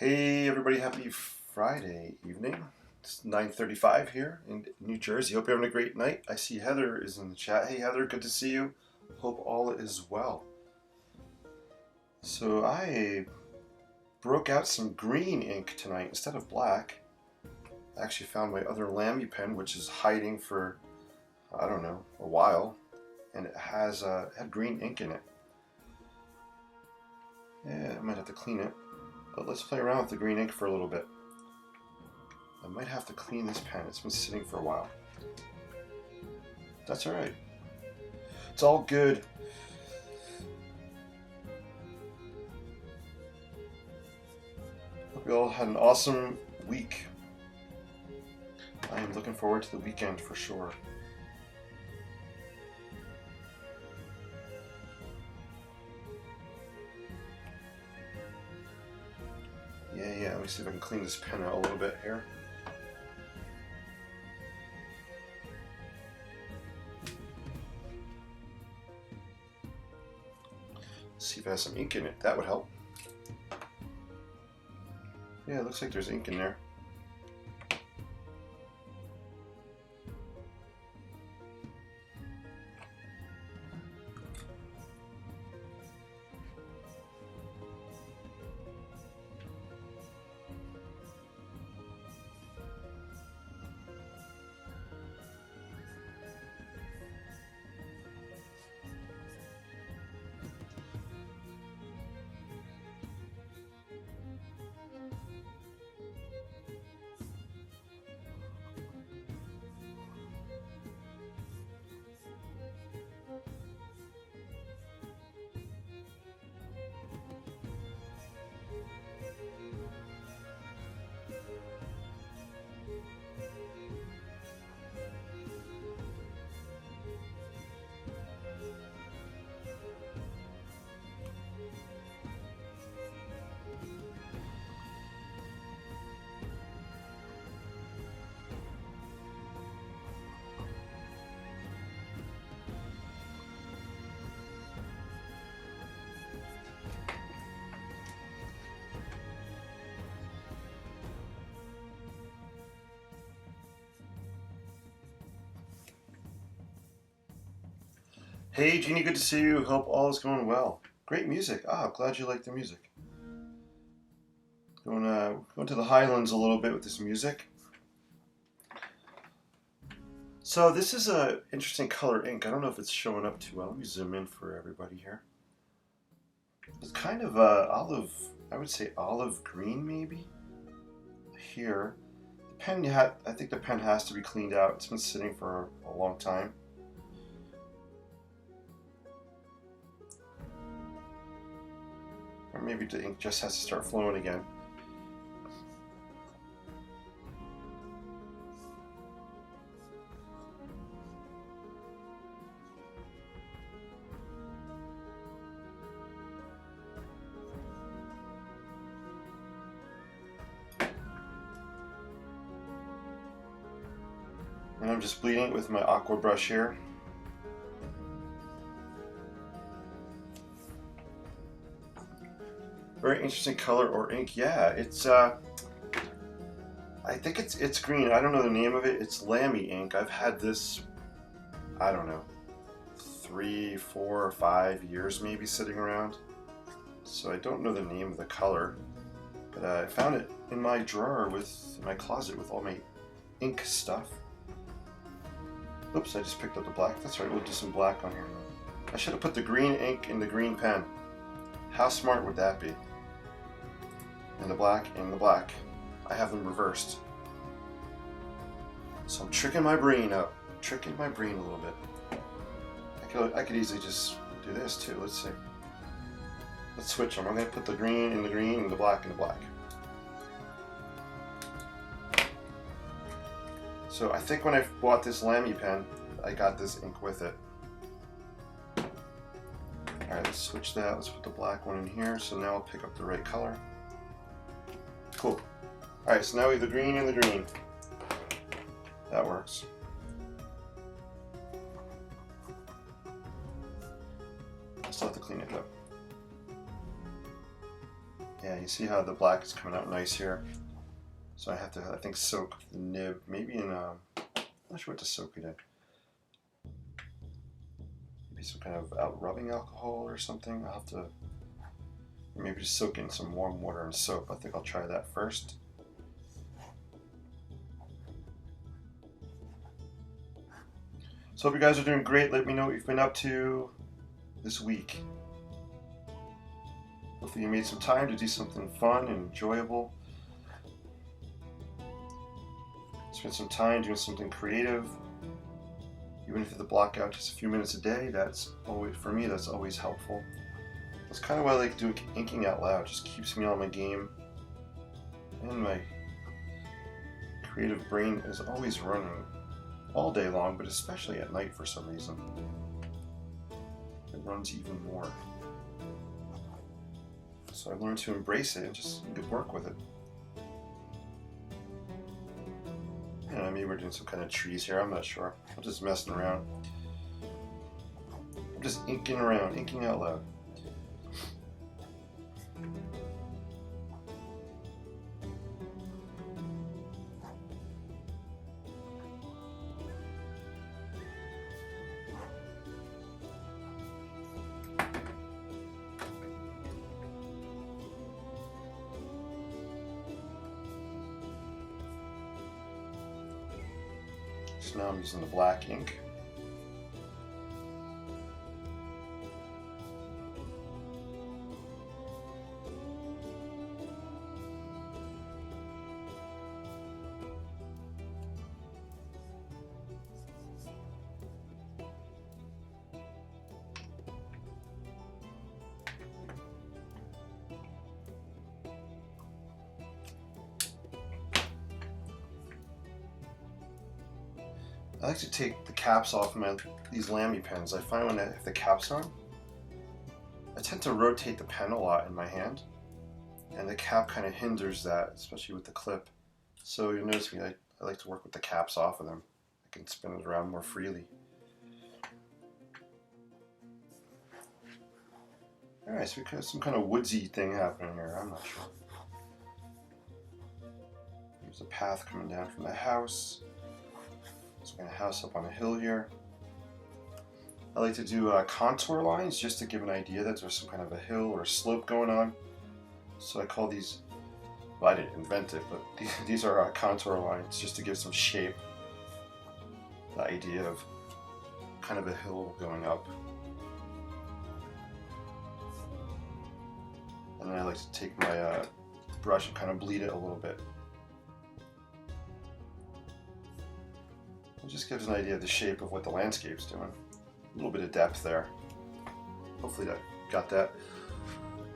Hey everybody, happy Friday evening. It's 9:35 here in New Jersey. Hope you're having a great night. I see Heather is in the chat. Hey Heather, good to see you. Hope all is well. So I broke out some green ink tonight instead of black. I actually found my other Lamy pen, which is hiding for, I don't know, a while. And it had green ink in it. Yeah, I might have to clean it. But let's play around with the green ink for a little bit. I might have to clean this pen. It's been sitting for a while. That's alright. It's all good. Hope you all had an awesome week. I am looking forward to the weekend for sure. Yeah, let me see if I can clean this pen out a little bit here. See if it has some ink in it. That would help. Yeah, it looks like there's ink in there. Hey Jeannie, good to see you. Hope all is going well. Great music. Glad you like the music. Going to the Highlands a little bit with this music. So this is a interesting color ink. I don't know if it's showing up too well. Let me zoom in for everybody here. It's kind of olive, I would say olive green maybe. Here. The pen I think the pen has to be cleaned out. It's been sitting for a long time. Or maybe the ink just has to start flowing again. And I'm just bleeding it with my aqua brush here. Very interesting color or ink. Yeah, it's I think it's green. I don't know the name of it. It's Lamy ink. I've had this, I don't know, 3, 4, or 5 years maybe sitting around. So I don't know the name of the color, but I found it in my drawer in my closet with all my ink stuff. Oops, I just picked up the black. That's right, we'll do some black on here. I should have put the green ink in the green pen. How smart would that be? And the black and the black. I have them reversed. So I'm tricking my brain up. Tricking my brain a little bit. I could easily just do this too. Let's see. Let's switch them. I'm going to put the green in the green and the black in the black. So I think when I bought this Lamy pen, I got this ink with it. Alright, let's switch that. Let's put the black one in here. So now I'll pick up the right color. Cool. Alright, so now we have the green and the green. That works. I still have to clean it up. Yeah, you see how the black is coming out nice here. So I have to, I think, soak the nib, maybe in, I'm not sure what to soak it in. Maybe some kind of rubbing alcohol or something. I'll have to, maybe just soak in some warm water and soap. I think I'll try that first. So hope you guys are doing great. Let me know what you've been up to this week. Hopefully you made some time to do something fun and enjoyable. Spend some time doing something creative. Even if you have to block out just a few minutes a day, that's always, for me, that's always helpful. That's kind of why I like doing inking out loud. It just keeps me on my game. And my creative brain is always running all day long, but especially at night for some reason. It runs even more. So I've learned to embrace it and just work with it. You know, maybe we're doing some kind of trees here, I'm not sure. I'm just messing around. I'm just inking around, inking out loud. So now I'm using the black ink. I like to take the caps off these Lamy pens. I find when I have the caps on, I tend to rotate the pen a lot in my hand, and the cap kind of hinders that, especially with the clip. So you'll notice me, I like to work with the caps off of them. I can spin it around more freely. Alright, so we got some kind of woodsy thing happening here, I'm not sure. There's a path coming down from the house. So we're going to house up on a hill here. I like to do contour lines just to give an idea that there's some kind of a hill or a slope going on. So I call these, well, I didn't invent it, but these are contour lines just to give some shape. The idea of kind of a hill going up. And then I like to take my brush and kind of bleed it a little bit. It just gives an idea of the shape of what the landscape's doing. A little bit of depth there. Hopefully that got that.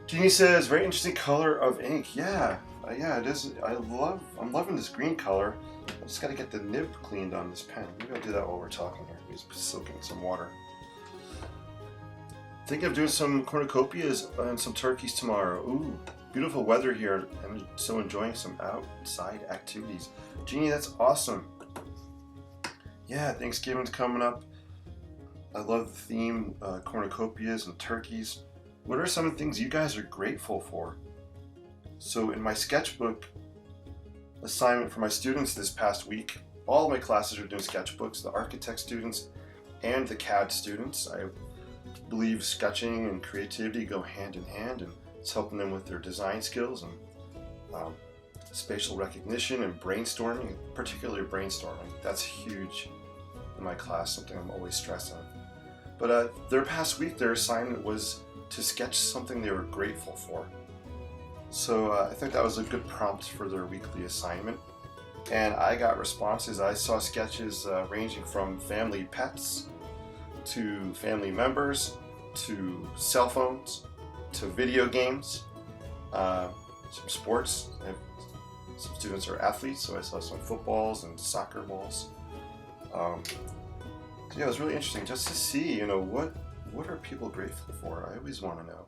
Jeannie says, very interesting color of ink. Yeah, yeah, it is. I'm loving this green color. I just got to get the nib cleaned on this pen. Maybe I'll do that while we're talking here. Just soaking some water. Thinking of doing some cornucopias and some turkeys tomorrow. Ooh, beautiful weather here, and so enjoying some outside activities. Jeannie, that's awesome. Yeah, Thanksgiving's coming up. I love the theme, cornucopias and turkeys. What are some of the things you guys are grateful for? So in my sketchbook assignment for my students this past week, all my classes are doing sketchbooks, the architect students and the CAD students. I believe sketching and creativity go hand in hand, and it's helping them with their design skills and spatial recognition and brainstorming, particularly brainstorming. That's huge in my class, something I'm always stressing. But their past week, their assignment was to sketch something they were grateful for. So I think that was a good prompt for their weekly assignment. And I got responses. I saw sketches ranging from family pets, to family members, to cell phones, to video games, some sports. Some students are athletes, so I saw some footballs and soccer balls. Yeah, it was really interesting just to see, you know, what are people grateful for? I always want to know.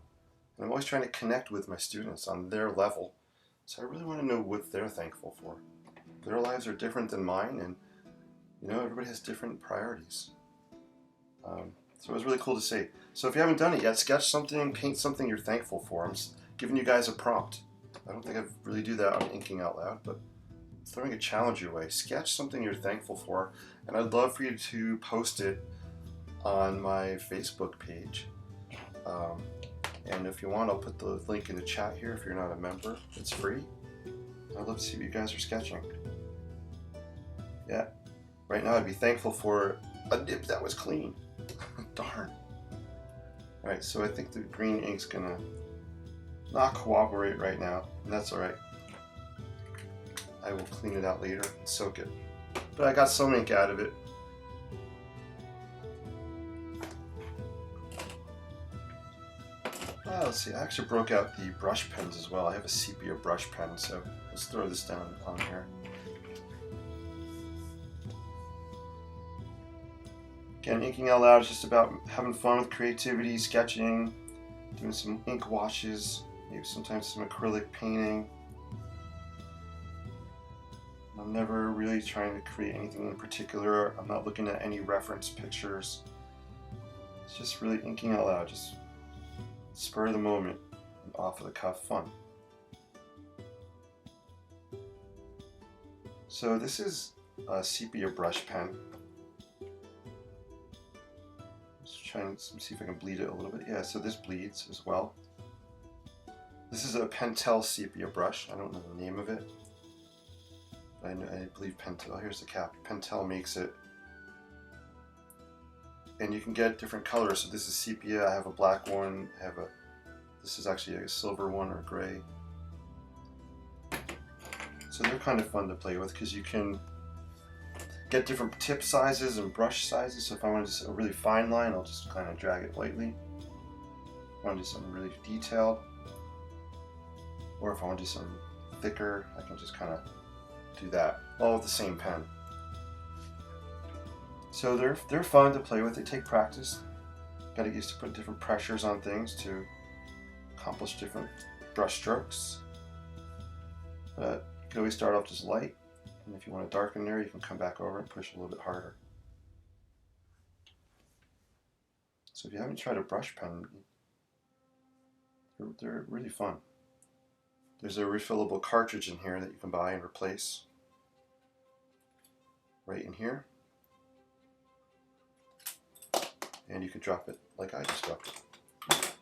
And I'm always trying to connect with my students on their level. So I really want to know what they're thankful for. Their lives are different than mine, and, you know, everybody has different priorities. So it was really cool to see. So if you haven't done it yet, sketch something, paint something you're thankful for. I'm giving you guys a prompt. I don't think I really do that on Inking Out Loud, but throwing a challenge your way. Sketch something you're thankful for, and I'd love for you to post it on my Facebook page. And if you want, I'll put the link in the chat here if you're not a member. It's free. I'd love to see what you guys are sketching. Yeah, right now I'd be thankful for a nib that was clean. Darn. Alright, so I think the green ink's gonna not cooperate right now, and that's alright. I will clean it out later and soak it. But I got some ink out of it. Let's see, I actually broke out the brush pens as well. I have a sepia brush pen, so let's throw this down on here. Again, Inking Out Loud is just about having fun with creativity, sketching, doing some ink washes, maybe sometimes some acrylic painting. I'm never really trying to create anything in particular. I'm not looking at any reference pictures. It's just really inking out loud, just spur of the moment, and off of the cuff fun. So this is a sepia brush pen. Just trying to see if I can bleed it a little bit. Yeah, so this bleeds as well. This is a Pentel sepia brush. I don't know the name of it. I believe Pentel, oh, here's the cap. Pentel makes it. And you can get different colors. So this is sepia, I have a black one, this is actually a silver one or gray. So they're kind of fun to play with because you can get different tip sizes and brush sizes. So if I want to do a really fine line, I'll just kind of drag it lightly. If I want to do something really detailed, or if I want to do something thicker, I can just kind of do that, all with the same pen. So they're fun to play with. They take practice. Got to get used to put different pressures on things to accomplish different brush strokes. But you can always start off just light, and if you want to darken there, you can come back over and push a little bit harder. So if you haven't tried a brush pen, they're really fun. There's a refillable cartridge in here that you can buy and replace. Right in here. And you can drop it like I just dropped it.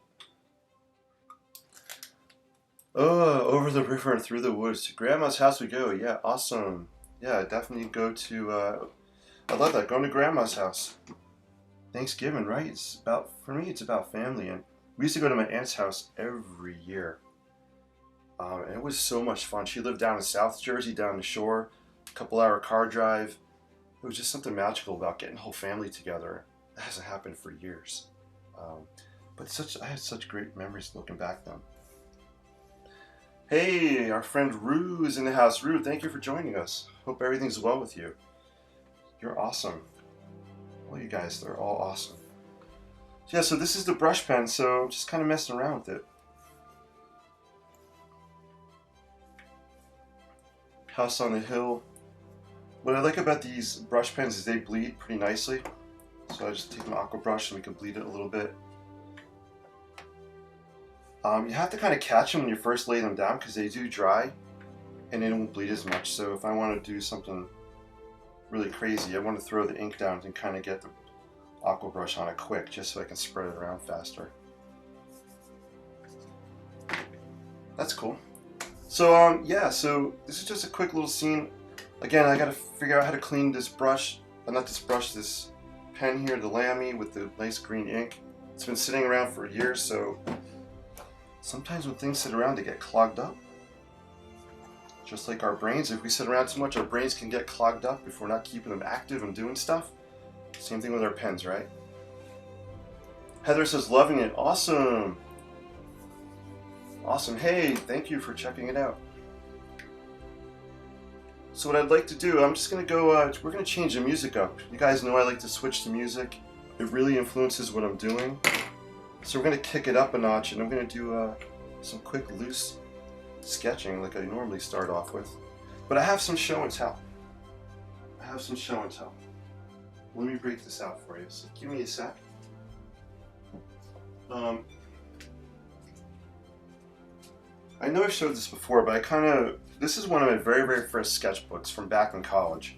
Oh, over the river and through the woods. To Grandma's house we go. Yeah, awesome. Yeah, definitely go to, I love that, going to Grandma's house. Thanksgiving, right? It's about, for me, it's about family. And we used to go to my aunt's house every year. And it was so much fun. She lived down in South Jersey, down the shore, a couple-hour car drive. It was just something magical about getting the whole family together. That hasn't happened for years. But I had such great memories looking back then. Hey, our friend Rue is in the house. Rue, thank you for joining us. Hope everything's well with you. You're awesome. All you guys, they're all awesome. Yeah, so this is the brush pen, so I'm just kind of messing around with it. House on the Hill. What I like about these brush pens is they bleed pretty nicely. So I just take an aqua brush and we can bleed it a little bit. You have to kind of catch them when you first lay them down because they do dry and they don't bleed as much. So if I want to do something really crazy, I want to throw the ink down and kind of get the aqua brush on it quick just so I can spread it around faster. That's cool. So yeah, so this is just a quick little scene. Again, I got to figure out how to clean this brush, this pen here, the Lamy with the nice green ink. It's been sitting around for years, so sometimes when things sit around, they get clogged up. Just like our brains, if we sit around too much, our brains can get clogged up if we're not keeping them active and doing stuff. Same thing with our pens, right? Heather says, loving it. Awesome. Awesome. Hey, thank you for checking it out. So what I'd like to do, I'm just going to go, we're going to change the music up. You guys know I like to switch to music. It really influences what I'm doing. So we're going to kick it up a notch, and I'm going to do some quick, loose sketching like I normally start off with. But I have some show and tell. Let me break this out for you, so give me a sec. I know I've showed this before, but this is one of my very, very first sketchbooks from back in college.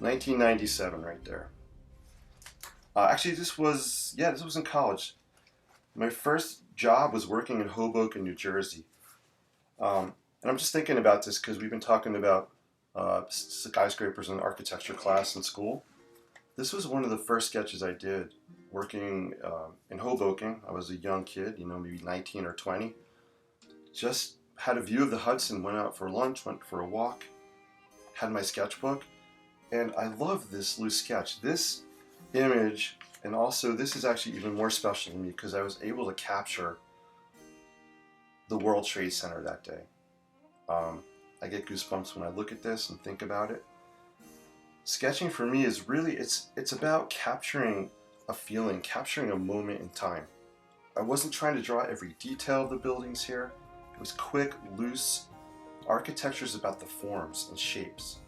1997 right there. Actually, this was in college. My first job was working in Hoboken, New Jersey. And I'm just thinking about this because we've been talking about skyscrapers in architecture class in school. This was one of the first sketches I did working in Hoboken. I was a young kid, maybe 19 or 20. Just had a view of the Hudson, went out for lunch, went for a walk, had my sketchbook, and I love this loose sketch. This image, and also this is actually even more special to me because I was able to capture the World Trade Center that day. I get goosebumps when I look at this and think about it. Sketching for me is really, it's about capturing a feeling, capturing a moment in time. I wasn't trying to draw every detail of the buildings here. It was quick, loose. Architecture is about the forms and shapes.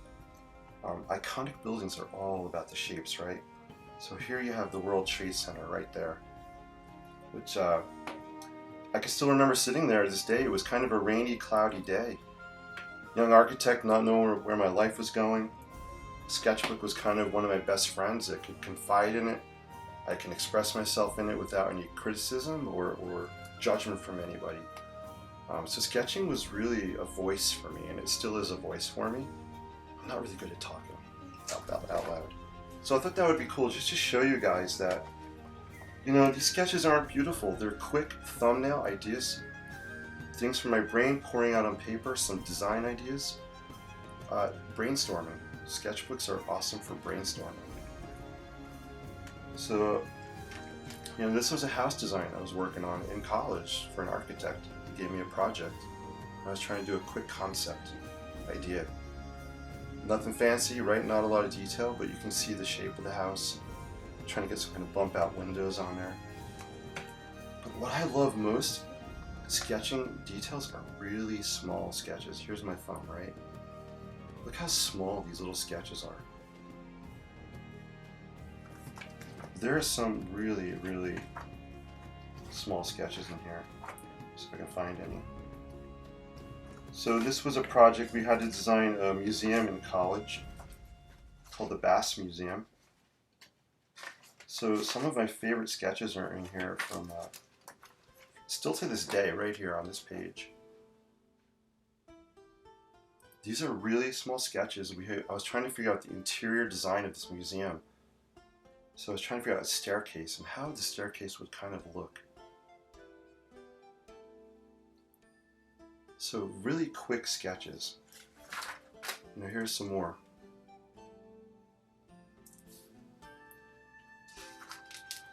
Iconic buildings are all about the shapes, right? So here you have the World Trade Center right there, which I can still remember sitting there this day. It was kind of a rainy, cloudy day. Young architect, not knowing where my life was going. Sketchbook was kind of one of my best friends. I could confide in it. I can express myself in it without any criticism or judgment from anybody. So sketching was really a voice for me, and it still is a voice for me. I'm not really good at talking out loud. So I thought that would be cool just to show you guys that, these sketches aren't beautiful. They're quick thumbnail ideas, things from my brain pouring out on paper, some design ideas, brainstorming. Sketchbooks are awesome for brainstorming. So, this was a house design I was working on in college for an architect. He gave me a project. I was trying to do a quick concept idea. Nothing fancy, right? Not a lot of detail, but you can see the shape of the house. I'm trying to get some kind of bump out windows on there. But what I love most, sketching details are really small sketches. Here's my thumb, right? Look how small these little sketches are. There are some really, really small sketches in here. See if I can find any. So this was a project. We had to design a museum in college called the Bass Museum. So some of my favorite sketches are in here from, still to this day, right here on this page. These are really small sketches. I was trying to figure out the interior design of this museum. So I was trying to figure out a staircase and how the staircase would kind of look. So really quick sketches. Here's some more.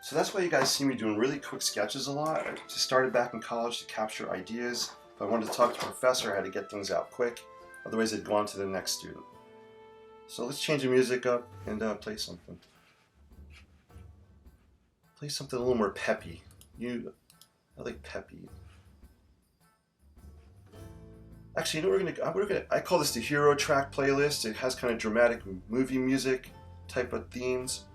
So that's why you guys see me doing really quick sketches a lot. I just started back in college to capture ideas. If I wanted to talk to a professor, I had to get things out quick. Otherwise, I'd go on to the next student. So let's change the music up and play something. Play something a little more peppy. I like peppy. Actually, I call this the hero track playlist. It has kind of dramatic movie music type of themes.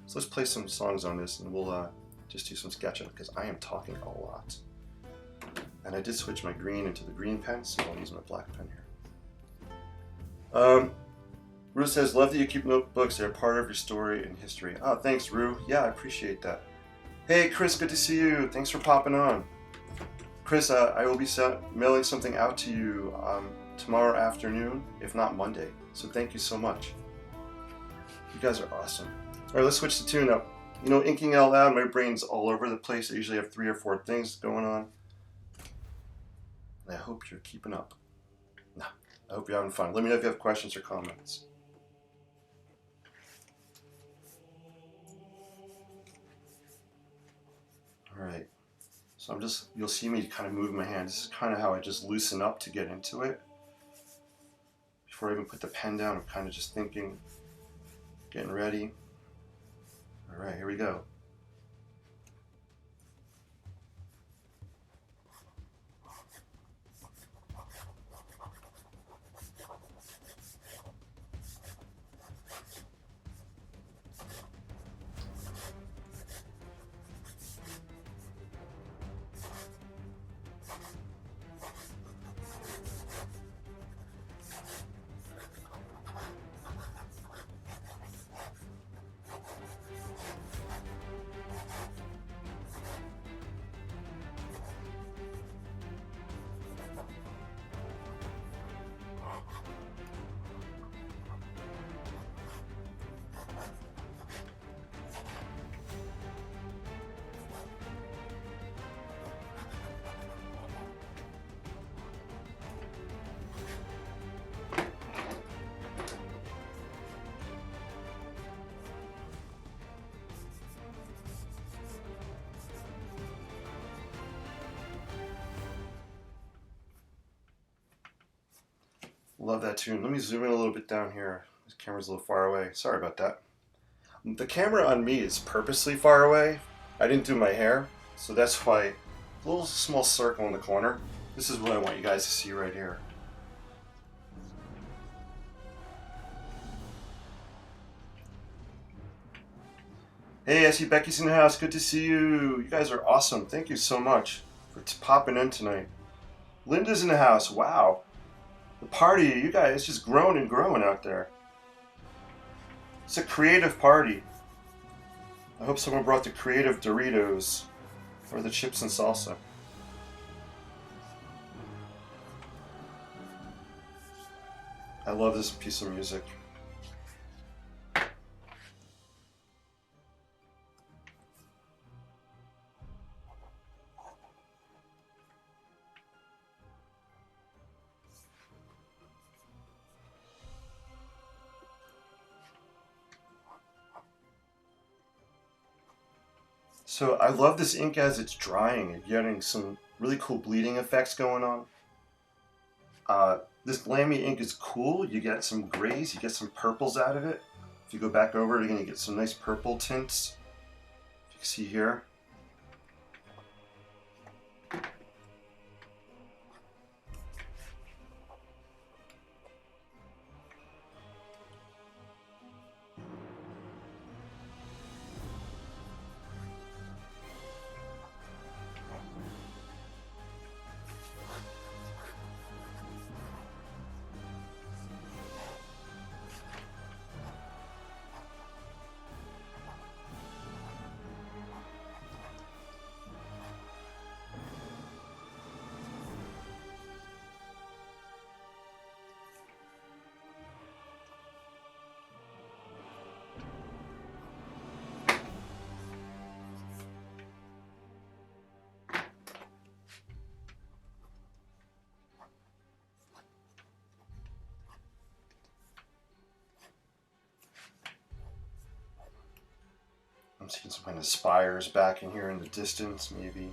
So let's play some songs on this, and we'll just do some sketching because I am talking a lot. And I did switch my green into the green pen, so I'll use my black pen here. Rue says, "Love that you keep notebooks. They're part of your story and history." Oh, thanks, Rue. Yeah, I appreciate that. Hey, Chris, good to see you. Thanks for popping on. Chris, I will be mailing something out to you tomorrow afternoon, if not Monday. So thank you so much. You guys are awesome. All right, let's switch the tune up. Inking out loud, my brain's all over the place. I usually have 3 or 4 things going on. And I hope you're keeping up. No, I hope you're having fun. Let me know if you have questions or comments. All right. So you'll see me kind of move my hand. This is kind of how I just loosen up to get into it. Before I even put the pen down, I'm kind of just thinking, getting ready. All right, here we go. Love that tune. Let me zoom in a little bit down here. This camera's a little far away. Sorry about that. The camera on me is purposely far away. I didn't do my hair, so that's why a little small circle in the corner. This is what I want you guys to see right here. Hey, I see Becky's in the house. Good to see you. You guys are awesome. Thank you so much for popping in tonight. Linda's in the house. Wow. The party, you guys, it's just growing and growing out there. It's a creative party. I hope someone brought the creative Doritos or the chips and salsa. I love this piece of music. So I love this ink as it's drying. You're getting some really cool bleeding effects going on. This Lamy ink is cool. You get some grays, you get some purples out of it. If you go back over it again, you get some nice purple tints. You can see here. I'm seeing some kind of spires back in here in the distance, maybe.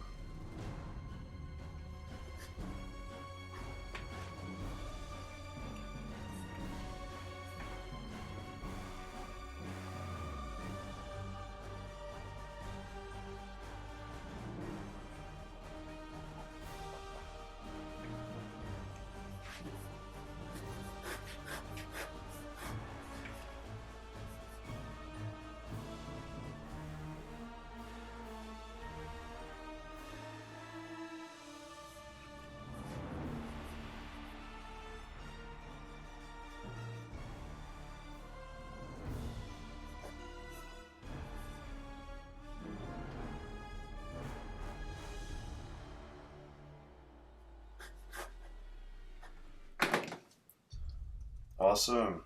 Awesome.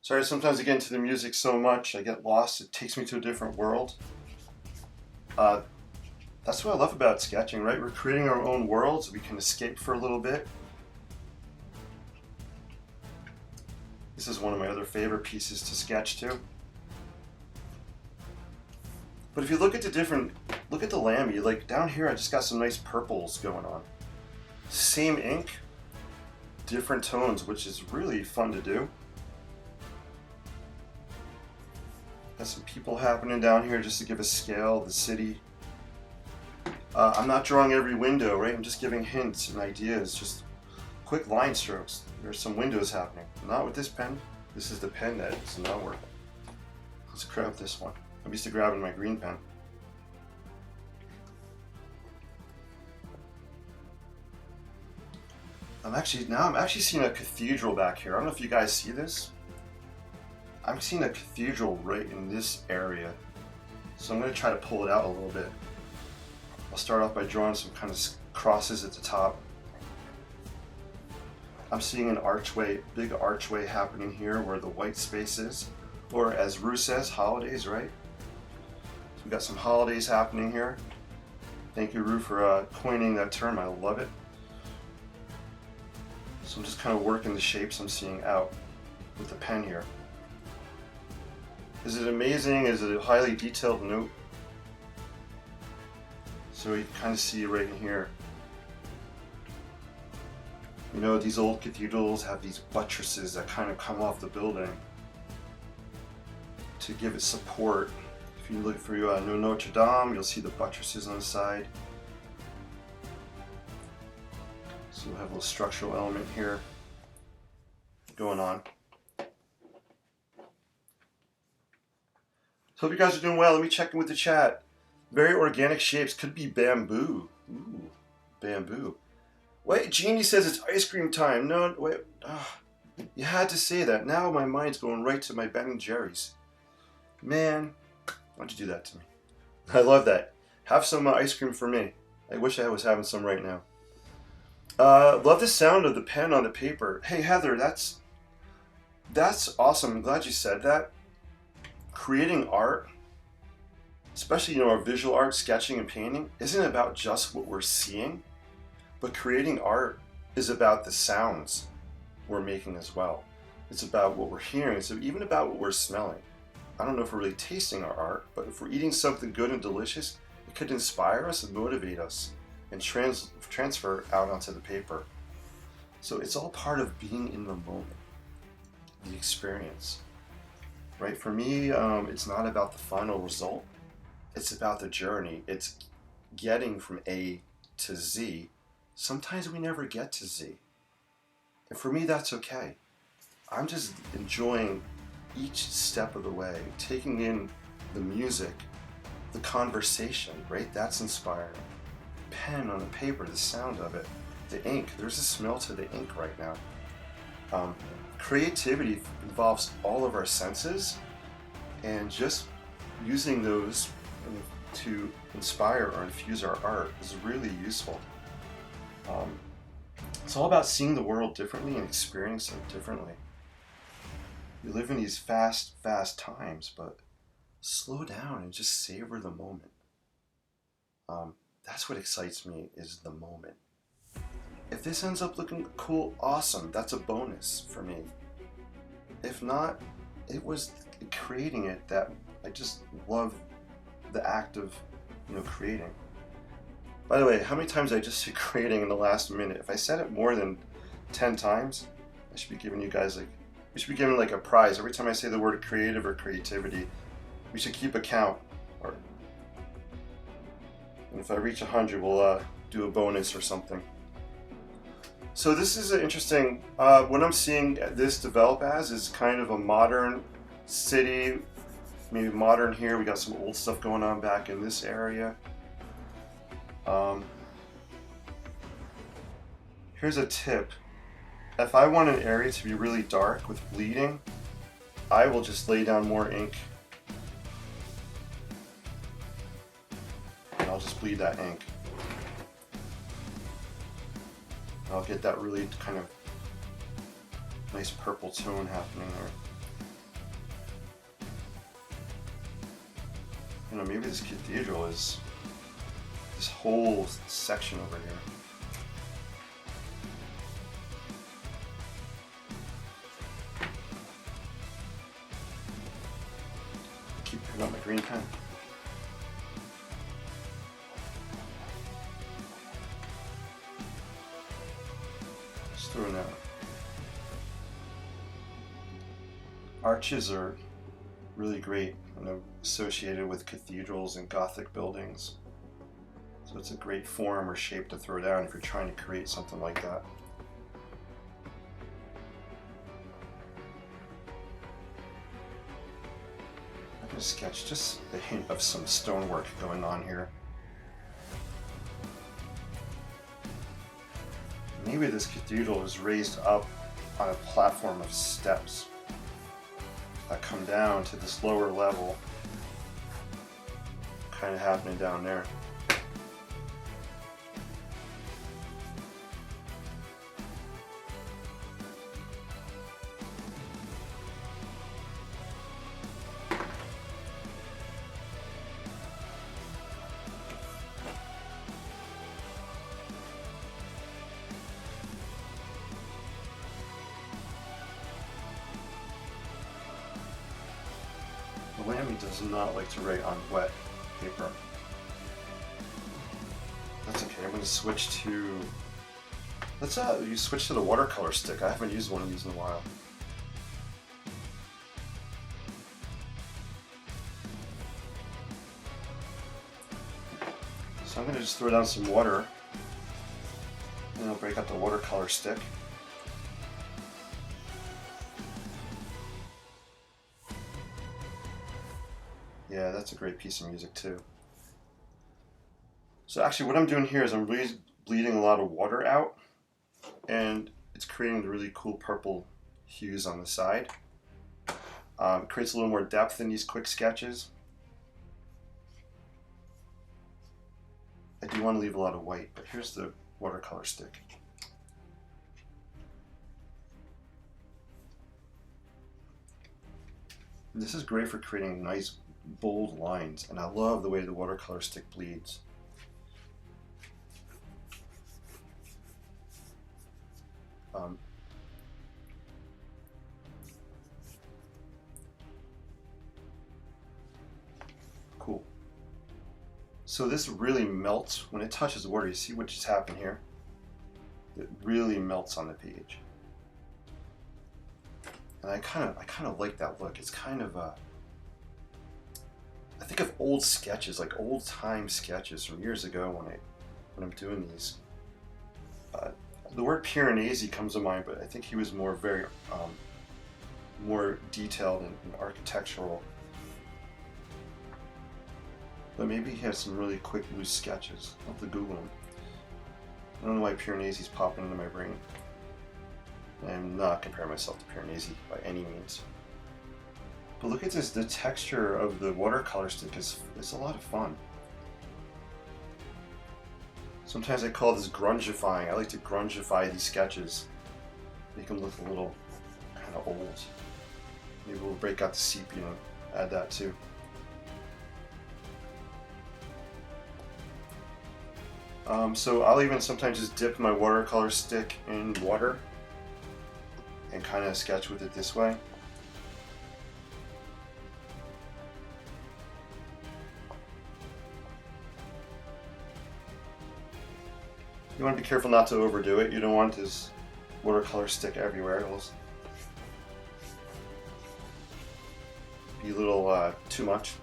Sorry, sometimes I get into the music so much, I get lost. It takes me to a different world. That's what I love about sketching, right? We're creating our own worlds. We can escape for a little bit. This is one of my other favorite pieces to sketch too. But if you look at look at the Lamy, like down here I just got some nice purples going on. Same ink, different tones, which is really fun to do. Got some people happening down here just to give a scale of the city. I'm not drawing every window, right? I'm just giving hints and ideas, just quick line strokes. There's some windows happening. Not with this pen. This is the pen that is not working. Let's grab this one. I'm used to grabbing my green pen. I'm actually seeing a cathedral back here. I don't know if you guys see this. I'm seeing a cathedral right in this area. So I'm going to try to pull it out a little bit. I'll start off by drawing some kind of crosses at the top. I'm seeing an archway, big archway happening here where the white space is. Or as Rue says, holidays, right? So we got some holidays happening here. Thank you, Rue, for coining that term. I love it. So I'm just kind of working the shapes I'm seeing out with the pen here. Is it amazing? Is it a highly detailed note? So you can kind of see right in here. You know, these old cathedrals have these buttresses that kind of come off the building to give it support. If you look for Notre Dame, you'll see the buttresses on the side. So we'll have a little structural element here going on. So hope you guys are doing well. Let me check in with the chat. Very organic shapes. Could be bamboo. Ooh, bamboo. Wait, Jeannie says it's ice cream time. No, wait. Oh, you had to say that. Now my mind's going right to my Ben & Jerry's. Man, why'd you do that to me? I love that. Have some ice cream for me. I wish I was having some right now. Love the sound of the pen on the paper. Hey, Heather, that's awesome. I'm glad you said that. Creating art, especially, you know, our visual art, sketching and painting, isn't about just what we're seeing. But creating art is about the sounds we're making as well. It's about what we're hearing. It's even about what we're smelling. I don't know if we're really tasting our art, but if we're eating something good and delicious, it could inspire us and motivate us and transfer out onto the paper. So it's all part of being in the moment, the experience, right? For me, it's not about the final result. It's about the journey. It's getting from A to Z. Sometimes we never get to Z. And for me, that's okay. I'm just enjoying each step of the way, taking in the music, the conversation, right? That's inspiring. Pen on the paper, the sound of it, the ink. There's a smell to the ink right now. Creativity involves all of our senses, and just using those to inspire or infuse our art is really useful. It's all about seeing the world differently and experiencing it differently. We live in these fast times, but slow down and just savor the moment. That's what excites me, is the moment. If this ends up looking cool, awesome. That's a bonus for me. If not, it was creating it that I just love the act of, you know, creating. By the way, how many times I just said creating in the last minute? If I said it more than 10 times, I should be giving you guys we should be giving like a prize. Every time I say the word creative or creativity, we should keep a count. And if I reach 100, we'll do a bonus or something. So this is an interesting, what I'm seeing this develop as is kind of a modern city, maybe modern here. We got some old stuff going on back in this area. Here's a tip. If I want an area to be really dark with bleeding, I will just lay down more ink. And I'll just bleed that ink. And I'll get that really kind of nice purple tone happening there. You know, maybe this cathedral is this whole section over here. Keep picking up my green pen. Just throwing out. Arches are really great, you know, associated with cathedrals and Gothic buildings. So it's a great form or shape to throw down if you're trying to create something like that. I'm going to sketch just a hint of some stonework going on here. Maybe this cathedral is raised up on a platform of steps that come down to this lower level, kind of happening down there. Lamy does not like to write on wet paper. That's okay, I'm going to switch to Let's you switch to the watercolor stick. I haven't used one of these in a while. So I'm going to just throw down some water, and I'll break out the watercolor stick. Yeah, that's a great piece of music too. So actually what I'm doing here is I'm really bleeding a lot of water out, and it's creating the really cool purple hues on the side. It creates a little more depth in these quick sketches. I do want to leave a lot of white, but here's the watercolor stick. This is great for creating nice bold lines, and I love the way the watercolor stick bleeds. Cool. So this really melts when it touches water. You see what just happened here? It really melts on the page, and I kind of like that look. It's kind of I think of old sketches, like old time sketches from years ago when I'm doing these. The word Piranesi comes to mind, but I think he was more more detailed and architectural. But maybe he has some really quick, loose sketches. I'll have to Google him. I don't know why Piranesi's popping into my brain. I'm not comparing myself to Piranesi by any means. But look at this, the texture of the watercolor stick is a lot of fun. Sometimes I call this grungifying. I like to grungify these sketches. Make them look a little kind of old. Maybe we'll break out the sepia and add that too. So I'll even sometimes just dip my watercolor stick in water and kind of sketch with it this way. You want to be careful not to overdo it. You don't want this watercolor stick everywhere. It'll be a little too much.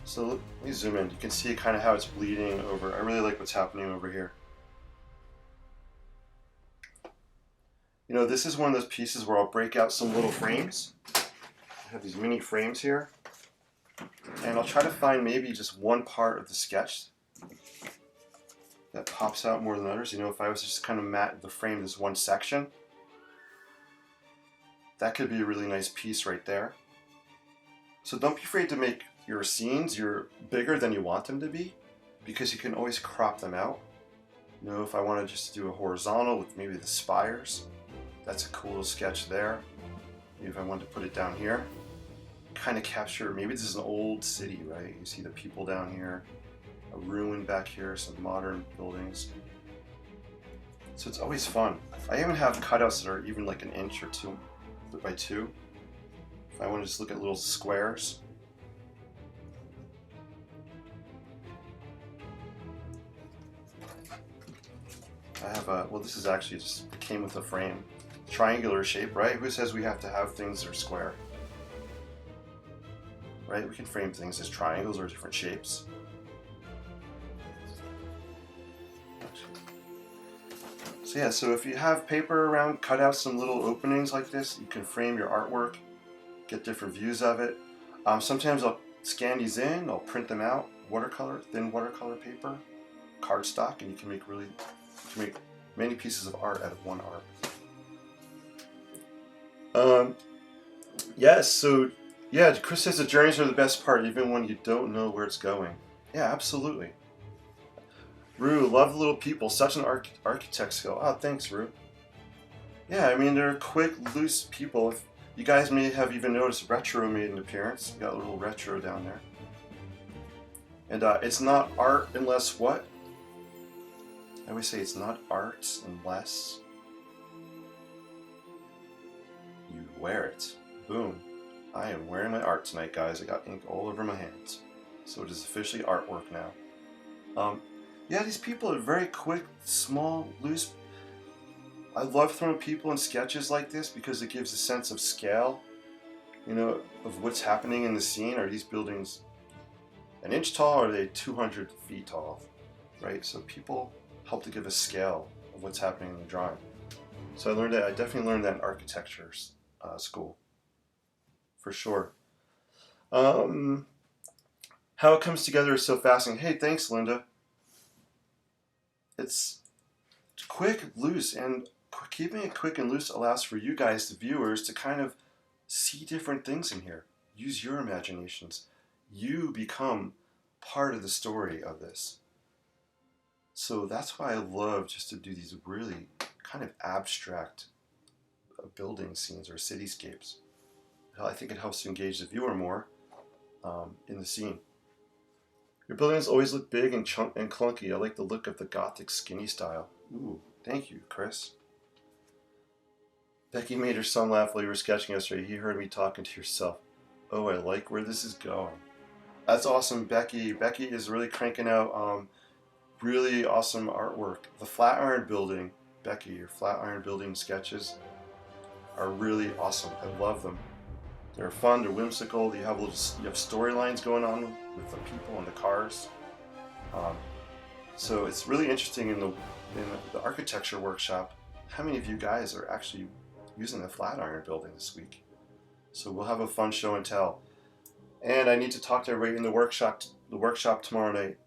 So let me zoom in. You can see kind of how it's bleeding over. I really like what's happening over here. You know, this is one of those pieces where I'll break out some little frames. I have these mini frames here. And I'll try to find maybe just one part of the sketch that pops out more than others. You know, if I was just kind of mat the frame this one section, that could be a really nice piece right there. So don't be afraid to make your scenes bigger than you want them to be, because you can always crop them out. You know, if I want to just do a horizontal with maybe the spires, that's a cool sketch there. Maybe if I wanted to put it down here, kind of capture, maybe this is an old city, right? You see the people down here, a ruin back here, some modern buildings. So it's always fun. I even have cutouts that are even like an inch or 2 by 2. If I want to just look at little squares. I have well, this is actually just, it came with a frame. Triangular shape, right? Who says we have to have things that are square? Right? We can frame things as triangles or different shapes. So yeah, so if you have paper around, cut out some little openings like this. You can frame your artwork, get different views of it. Sometimes I'll scan these in, I'll print them out, watercolor, thin watercolor paper, cardstock, and you can make many pieces of art out of one art. Yes, so yeah, Chris says the journeys are the best part, even when you don't know where it's going. Yeah, absolutely. Rue, love the little people, such an architect skill. Oh, thanks, Rue. Yeah, I mean, they're quick, loose people. If you guys may have even noticed Retro made an appearance. You got a little Retro down there. And it's not art unless what? I always say it's not art unless you wear it. Boom. I am wearing my art tonight, guys. I got ink all over my hands. So it is officially artwork now. Yeah, these people are very quick, small, loose. I love throwing people in sketches like this because it gives a sense of scale, you know, of what's happening in the scene. Are these buildings an inch tall or are they 200 feet tall, right? So people help to give a scale of what's happening in the drawing. So I definitely learned that in architecture school, for sure. How it comes together is so fascinating. Hey, thanks, Linda. It's quick, loose, and keeping it quick and loose allows for you guys, the viewers, to kind of see different things in here. Use your imaginations. You become part of the story of this. So that's why I love just to do these really kind of abstract building scenes or cityscapes. I think it helps to engage the viewer more in the scene. Your buildings always look big and clunky. I like the look of the Gothic skinny style. Ooh, thank you, Chris. Becky made her son laugh while you were sketching yesterday. He heard me talking to yourself. Oh, I like where this is going. That's awesome, Becky. Becky is really cranking out really awesome artwork. The Flatiron Building, Becky, your Flatiron Building sketches are really awesome. I love them. They're fun, they're whimsical. You have storylines going on with the people and the cars. So it's really interesting in the architecture workshop. How many of you guys are actually using the Flatiron Building this week? So we'll have a fun show and tell. And I need to talk to everybody in the workshop tomorrow night.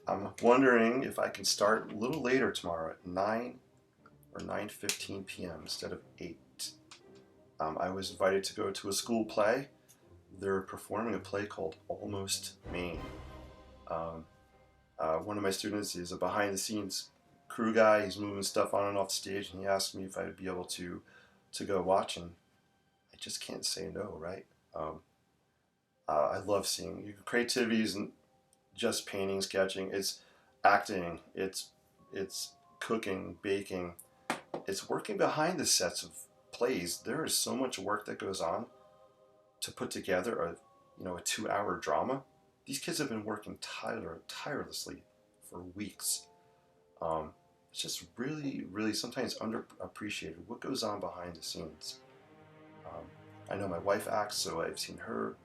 I'm wondering if I can start a little later tomorrow at 9 or 9:15 p.m. instead of 8. I was invited to go to a school play. They're performing a play called Almost Maine. One of my students is a behind-the-scenes crew guy. He's moving stuff on and off the stage, and he asked me if I'd be able to go watch, and I just can't say no, right? I love seeing your creativity isn't just painting, sketching. It's acting. It's cooking, baking. It's working behind the sets of plays. There is so much work that goes on to put together a 2-hour drama. These kids have been working tirelessly for weeks. It's just really, really sometimes underappreciated what goes on behind the scenes. I know my wife acts, so I've seen her,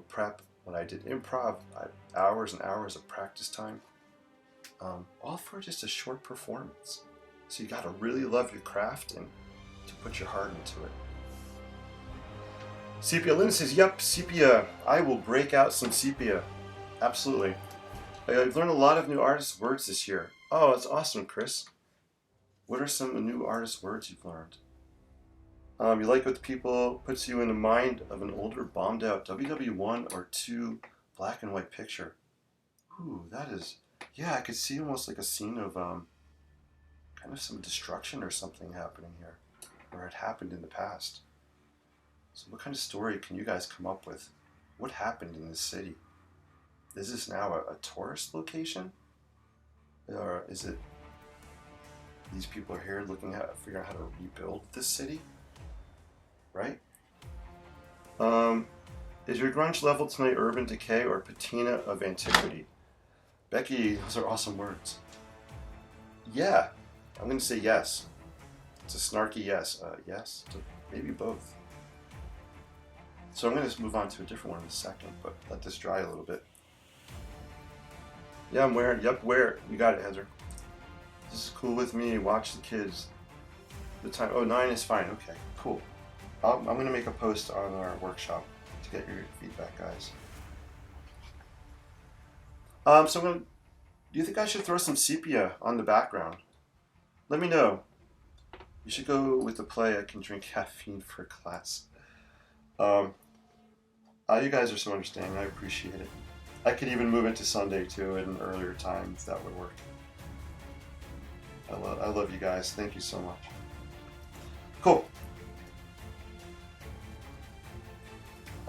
prep. When I did improv, I had hours and hours of practice time, all for just a short performance. So you got to really love your craft and to put your heart into it. Sepia Lynn says, yep, sepia. I will break out some sepia. Absolutely. I've learned a lot of new artist words this year. Oh, that's awesome, Chris. What are some new artist words you've learned? You like what the people puts you in the mind of an older, bombed out WW1 or 2 black and white picture. Ooh, that is, yeah, I could see almost like a scene of kind of some destruction or something happening here, or it happened in the past. So what kind of story can you guys come up with? What happened in this city? Is this now a tourist location? Or is it these people are here looking at figuring out how to rebuild this city? Right? Is your grunge level tonight urban decay or patina of antiquity? Becky, those are awesome words. Yeah, I'm going to say yes. It's a snarky yes. Yes, maybe both. So I'm going to move on to a different one in a second, but let this dry a little bit. Yeah, I'm wearing, yep, wear it. You got it, Heather. This is cool with me. Watch the kids. The time, 9 is fine. Okay, cool. I'm going to make a post on our workshop to get your feedback, guys. Do you think I should throw some sepia on the background? Let me know. You should go with the play. I can drink caffeine for class. You guys are so understanding. I appreciate it. I could even move it to Sunday too at an earlier time if that would work. I love you guys. Thank you so much. Cool.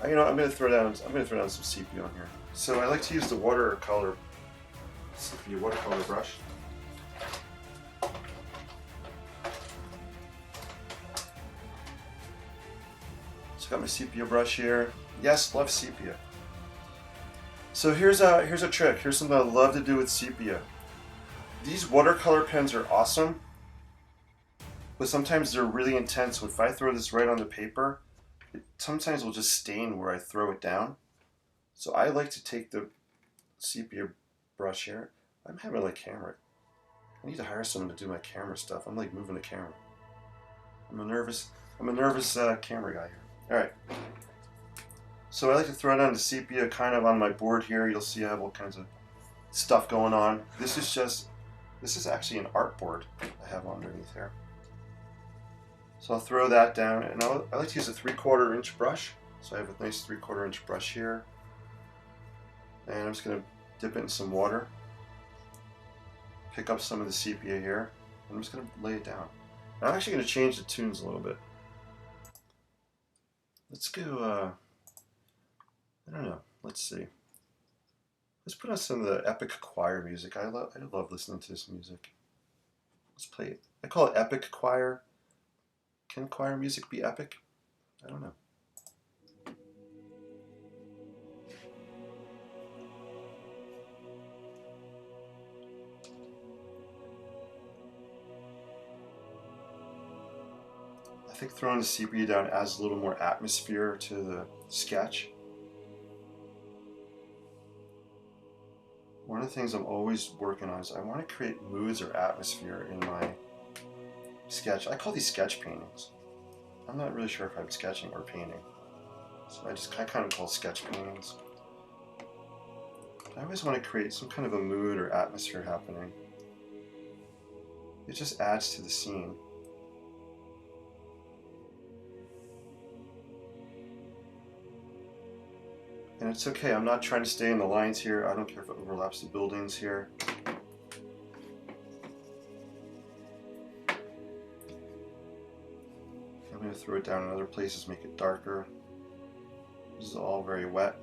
I'm gonna throw down some sepia on here. So I like to use the watercolor brush. So I got my sepia brush here. Yes, love sepia. So here's a trick. Here's something I love to do with sepia. These watercolor pens are awesome, but sometimes they're really intense. If I throw this right on the paper, it sometimes will just stain where I throw it down. So I like to take the sepia brush here. I'm having like camera. I need to hire someone to do my camera stuff. I'm like moving the camera. I'm a nervous camera guy here. All right. So I like to throw down the sepia kind of on my board here. You'll see I have all kinds of stuff going on. This is actually an art board I have underneath here. So I'll throw that down, and I like to use a 3/4 inch brush. So I have a nice 3/4 inch brush here. And I'm just going to dip it in some water. Pick up some of the sepia here. And I'm just going to lay it down. I'm actually going to change the tunes a little bit. Let's go, I don't know, let's see. Let's put on some of the epic choir music. I love listening to this music. Let's play it. I call it epic choir. Can choir music be epic? I don't know. I think throwing the sepia down adds a little more atmosphere to the sketch. One of the things I'm always working on is I want to create moods or atmosphere in my sketch. I call these sketch paintings. I'm not really sure if I'm sketching or painting. So I kind of call sketch paintings. I always want to create some kind of a mood or atmosphere happening. It just adds to the scene. And it's okay, I'm not trying to stay in the lines here. I don't care if it overlaps the buildings here. I'm going to throw it down in other places, make it darker. This is all very wet.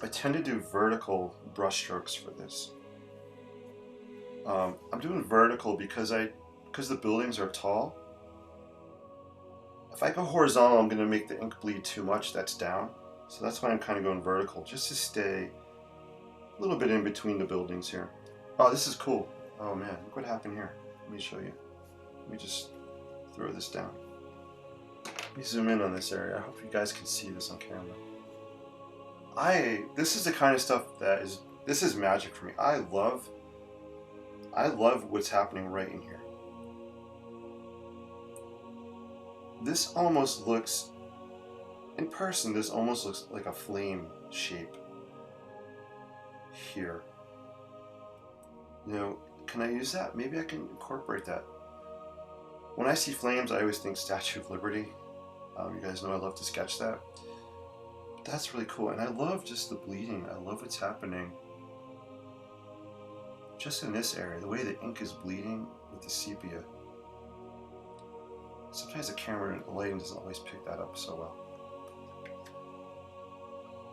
I tend to do vertical brush strokes for this. I'm doing vertical because the buildings are tall. If I go horizontal, I'm going to make the ink bleed too much. That's down. So that's why I'm kind of going vertical, just to stay a little bit in between the buildings here. Oh, this is cool. Oh man, look what happened here. Let me show you. Let me just throw this down. Let me zoom in on this area. I hope you guys can see this on camera. This is the kind of stuff this is magic for me. I love what's happening right in here. This almost looks, in person, this almost looks like a flame shape here. You know, can I use that? Maybe I can incorporate that. When I see flames, I always think Statue of Liberty. You guys know I love to sketch that. But that's really cool, and I love just the bleeding. I love what's happening just in this area, the way the ink is bleeding with the sepia. Sometimes the camera and the lighting doesn't always pick that up so well.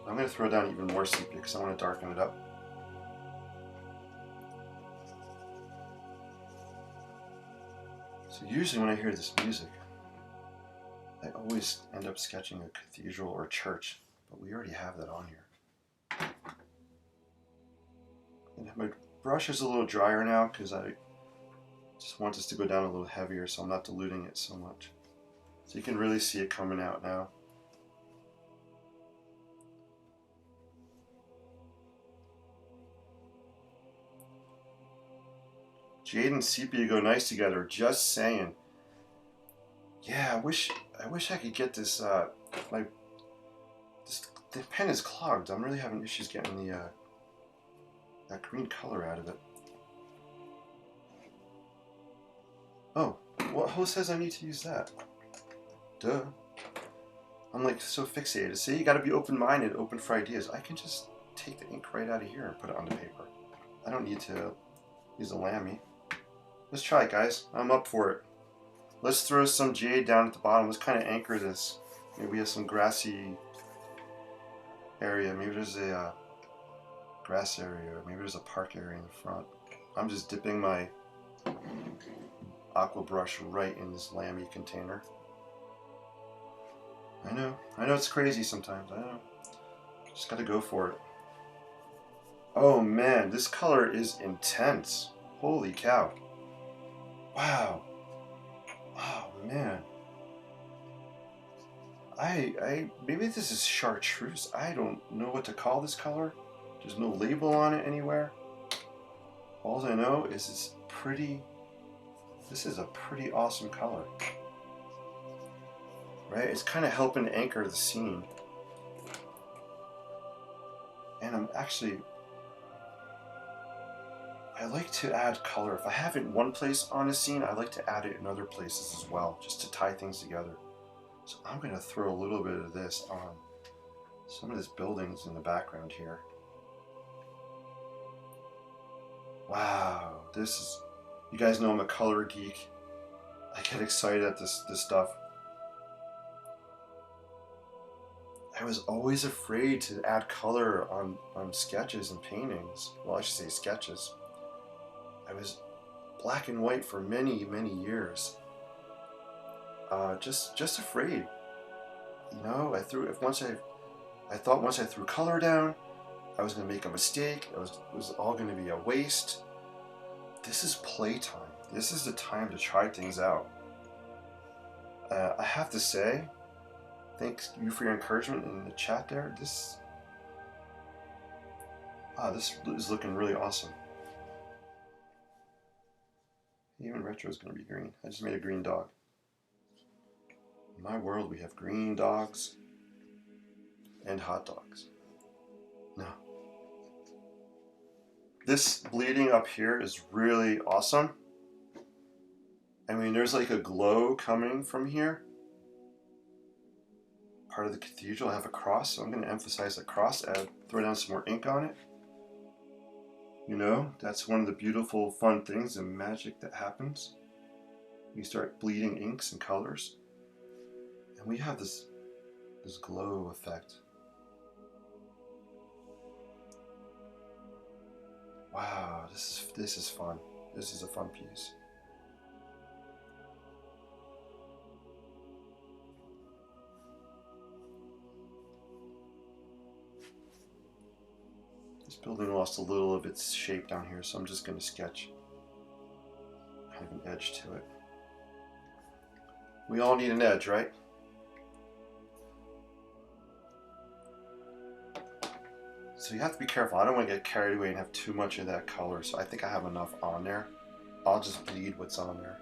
I'm going to throw down even more sepia because I want to darken it up. So usually when I hear this music, I always end up sketching a cathedral or a church, but we already have that on here. And my brush is a little drier now because I just want this to go down a little heavier, so I'm not diluting it so much. So you can really see it coming out now. Jade and sepia go nice together, just saying. Yeah, I wish I could get this, the pen is clogged. I'm really having issues getting that green color out of it. Oh, well, who says I need to use that? Duh. I'm like so fixated. See, you gotta be open-minded, open for ideas. I can just take the ink right out of here and put it on the paper. I don't need to use a Lamy. Let's try it, guys. I'm up for it. Let's throw some jade down at the bottom. Let's kind of anchor this. Maybe we have some grassy area. Maybe there's a grass area. Maybe there's a park area in the front. I'm just dipping my aqua brush right in this Lamy container. I know it's crazy sometimes. I know. Just gotta go for it. Oh man, this color is intense. Holy cow. Wow. Oh man. Maybe this is chartreuse. I don't know what to call this color. There's no label on it anywhere. All I know is this is a pretty awesome color. Right? It's kind of helping anchor the scene. And I like to add color. If I have it in one place on a scene, I like to add it in other places as well, just to tie things together. So I'm going to throw a little bit of this on some of this buildings in the background here. Wow, you guys know I'm a color geek. I get excited at this stuff. I was always afraid to add color on sketches and paintings. Well, I should say sketches. I was black and white for many, many years. Just afraid. You know, I thought once I threw color down, I was going to make a mistake. It was all going to be a waste. This is playtime. This is the time to try things out. I have to say, thanks you for your encouragement in the chat there. This is looking really awesome. Even retro is going to be green. I just made a green dog. In my world, we have green dogs and hot dogs. No. This bleeding up here is really awesome. I mean, there's like a glow coming from here. Part of the cathedral, I have a cross, so I'm going to emphasize the cross, throw down some more ink on it. You know, that's one of the beautiful, fun things and magic that happens. You start bleeding inks and colors. And we have this glow effect. Wow, this is fun. This is a fun piece. This building lost a little of its shape down here, so I'm just going to sketch kind of an edge to it. We all need an edge, right? So you have to be careful. I don't want to get carried away and have too much of that color, so I think I have enough on there. I'll just bleed what's on there.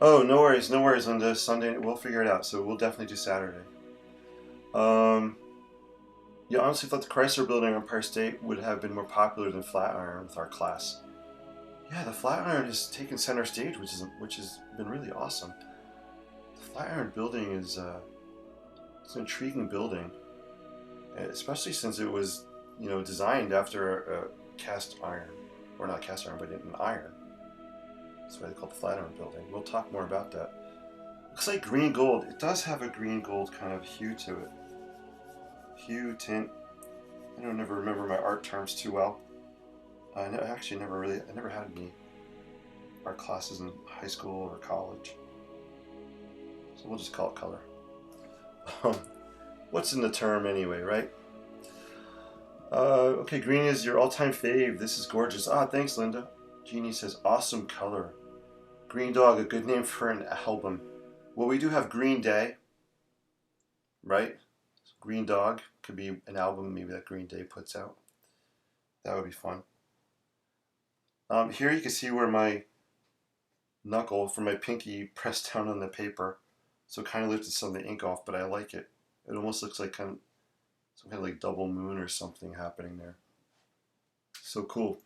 Oh, no worries on this Sunday. We'll figure it out, so we'll definitely do Saturday. Yeah, honestly thought the Chrysler Building on Empire State would have been more popular than Flatiron with our class. Yeah, the Flatiron has taken center stage, which has been really awesome. The Flatiron Building is it's an intriguing building, especially since it was, you know, designed after a cast iron, or not cast iron, but an iron. That's why they call it the Flatiron Building. We'll talk more about that. Looks like green gold. It does have a green gold kind of hue to it. Hue, tint. I don't never remember my art terms too well. I never had any art classes in high school or college. So we'll just call it color. What's in the term anyway, right? Okay, green is your all-time fave. This is gorgeous. Ah, thanks, Linda. Jeannie says, awesome color. Green Dog, a good name for an album. Well, we do have Green Day, right? So Green Dog could be an album maybe that Green Day puts out. That would be fun. Here you can see where my knuckle from my pinky pressed down on the paper. So it kind of lifted some of the ink off, but I like it. It almost looks like some kind of like double moon or something happening there. So cool.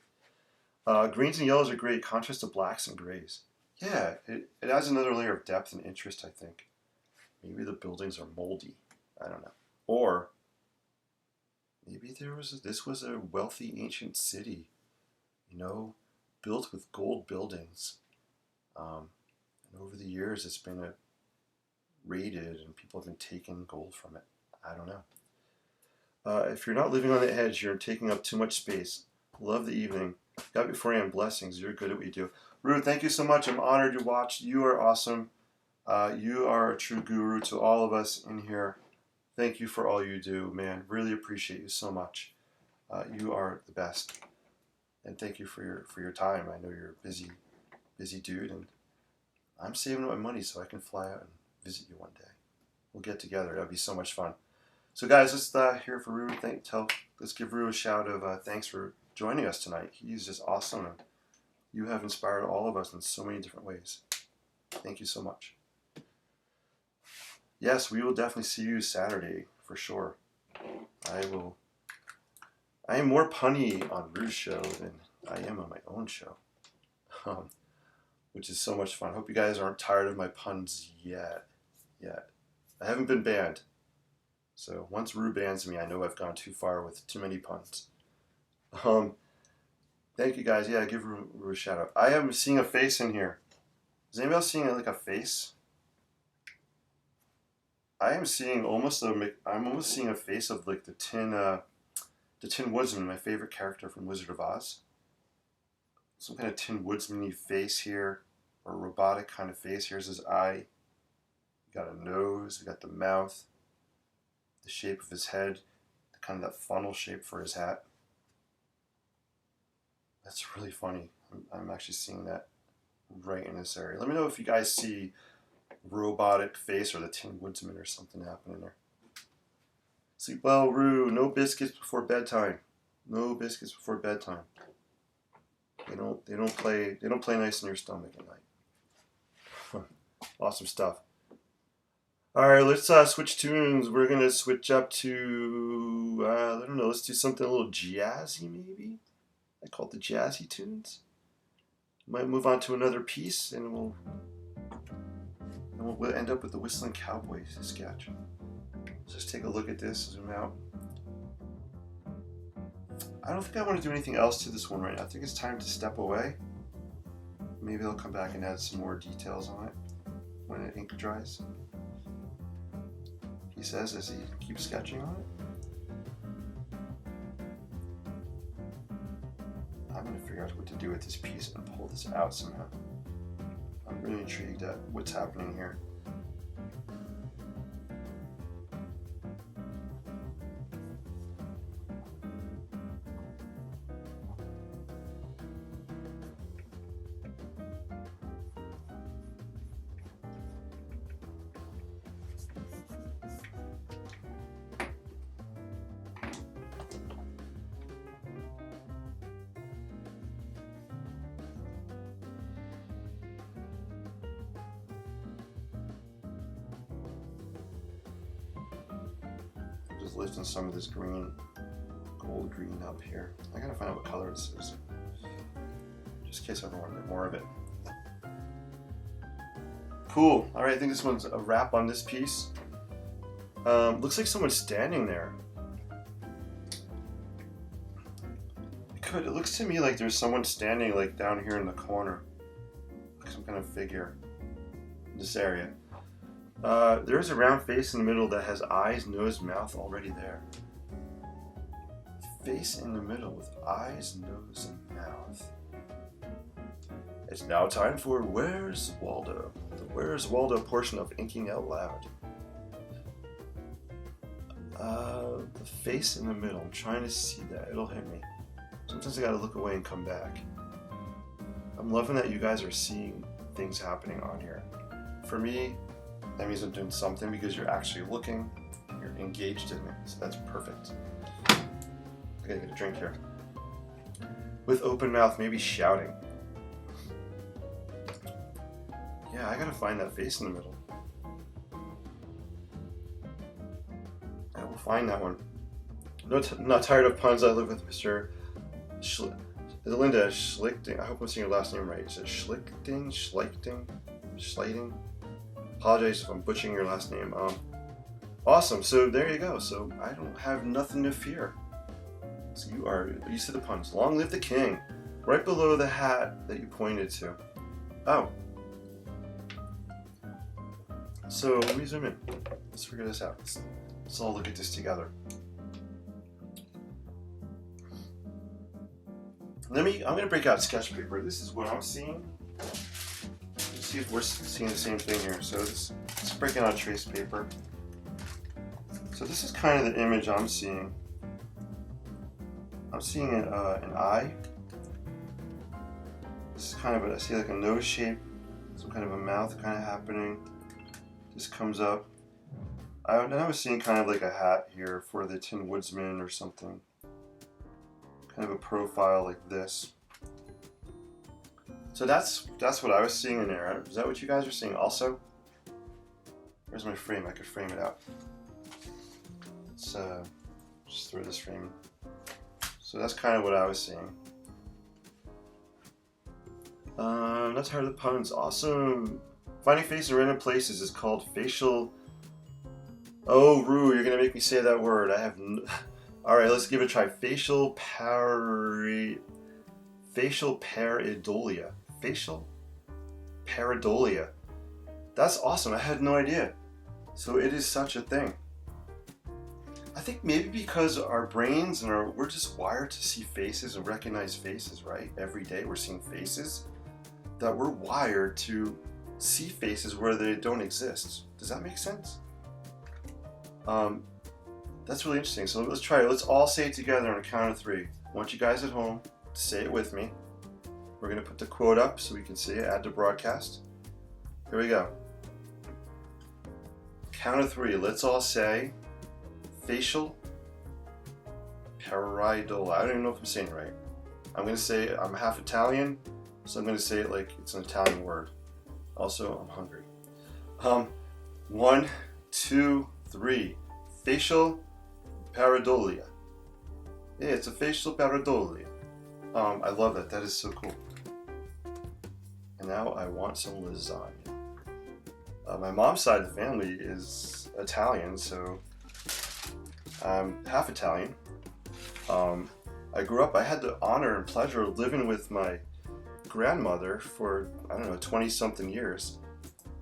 Greens and yellows are great. Contrast to blacks and grays. Yeah, it adds another layer of depth and interest, I think. Maybe the buildings are moldy. I don't know. Or maybe this was a wealthy ancient city, you know, built with gold buildings. And over the years, it's been raided and people have been taking gold from it. I don't know. If you're not living on the edge, you're taking up too much space. Love the evening. God before you and blessings. You're good at what you do. Ruth, thank you so much. I'm honored you watched. You are awesome. You are a true guru to all of us in here. thank you for all you do, man. Really appreciate you so much. You are the best, and thank you for your time. I know you're a busy dude, and I'm saving up my money so I can fly out and visit you one day. We'll get together. That'd be so much fun. So, guys, let's hear for Rue. Let's give Rue a shout of thanks for joining us tonight. He's just awesome, and you have inspired all of us in so many different ways. Thank you so much. Yes, we will definitely see you Saturday for sure. I am more punny on Rue's show than I am on my own show, which is so much fun. Hope you guys aren't tired of my puns yet. I haven't been banned, so once Rue bans me, I know I've gone too far with too many puns. Thank you guys. Yeah, give Rue a shout out. I am seeing a face in here. Is anybody else seeing like a face? I'm almost seeing a face of like the Tin Woodsman, my favorite character from Wizard of Oz. Some kind of Tin Woodsman-y face here, or robotic kind of face. Here's his eye. We got a nose. We got the mouth. The shape of his head. Kind of that funnel shape for his hat. That's really funny. I'm actually seeing that right in this area. Let me know if you guys see robotic face or the Tin Woodsman or something happening there. Sleep well, Rue. No biscuits before bedtime. No biscuits before bedtime. They don't play nice in your stomach at night. Awesome stuff. All right, let's switch tunes. We're gonna switch up to I don't know. Let's do something a little jazzy, maybe. I call it the jazzy tunes. Might move on to another piece, and we'll end up with the Whistling Cowboy sketch. Let's just take a look at this. Zoom out. I don't think I want to do anything else to this one right now. I think it's time to step away. Maybe I'll come back and add some more details on it when the ink dries. He says as he keeps sketching on it. I'm going to figure out what to do with this piece and pull this out somehow. I'm really intrigued at what's happening here. Just lifting some of this gold green up here. I gotta find out what color this is, just in case I want more of it. Cool. All right, I think this one's a wrap on this piece. Looks like someone's standing there. It looks to me like there's someone standing like down here in the corner, like some kind of figure in this area. There's a round face in the middle that has eyes, nose, mouth already there. Face in the middle with eyes, nose, and mouth. It's now time for Where's Waldo? The Where's Waldo portion of Inking Out Loud. The face in the middle. I'm trying to see that. It'll hit me. Sometimes I gotta look away and come back. I'm loving that you guys are seeing things happening on here. For me, that means I'm doing something because you're actually looking, you're engaged in it, so that's perfect. I gotta get a drink here. With open mouth, maybe shouting. Yeah, I gotta find that face in the middle. I will find that one. Not tired of puns. I live with Mr. Linda Schlichting. I hope I'm saying your last name right. Is it Schlichting? Schlichting? Apologize if I'm butchering your last name. Awesome. So there you go. So I don't have nothing to fear. So you are used to the puns. Long live the king. Right below the hat that you pointed to. Oh. So let me zoom in. Let's figure this out. Let's all look at this together. I'm going to break out sketch paper. This is what I'm seeing. Let's see if we're seeing the same thing here. So let's break out trace paper. So So this is kind of the image I'm seeing. I'm seeing an eye. This is kind of I see like a nose shape, some kind of a mouth kind of happening. Just comes up. And I was seeing kind of like a hat here for the Tin Woodsman or something. Kind of a profile like this. So that's what I was seeing in there. Is that what you guys are seeing also? Where's my frame? I could frame it out. Let's just throw this frame in. So that's kind of what I was seeing. That's Heart of the Puns. Awesome. Finding faces in random places is called facial. Oh, Rue, you're gonna make me say that word. I have. All right, let's give it a try. Facial pareidolia. Facial pareidolia. That's awesome. I had no idea. So it is such a thing. I think maybe because our brains and we're just wired to see faces and recognize faces, right? Every day we're seeing faces, that we're wired to see faces where they don't exist. Does that make sense? That's really interesting. So let's try it. Let's all say it together on a count of 3. I want you guys at home to say it with me. We're going to put the quote up so we can see it, add to broadcast. Here we go. Count of 3. Let's all say facial pareidolia. I don't even know if I'm saying it right. I'm going to say it. I'm half Italian, so I'm going to say it like it's an Italian word. Also, I'm hungry. 1, 2, 3. Facial pareidolia. Yeah, it's a facial pareidolia. I love that. That is so cool. And now I want some lasagna. My mom's side of the family is Italian, so I'm half Italian. I grew up, I had the honor and pleasure of living with my grandmother for, I don't know, 20-something years.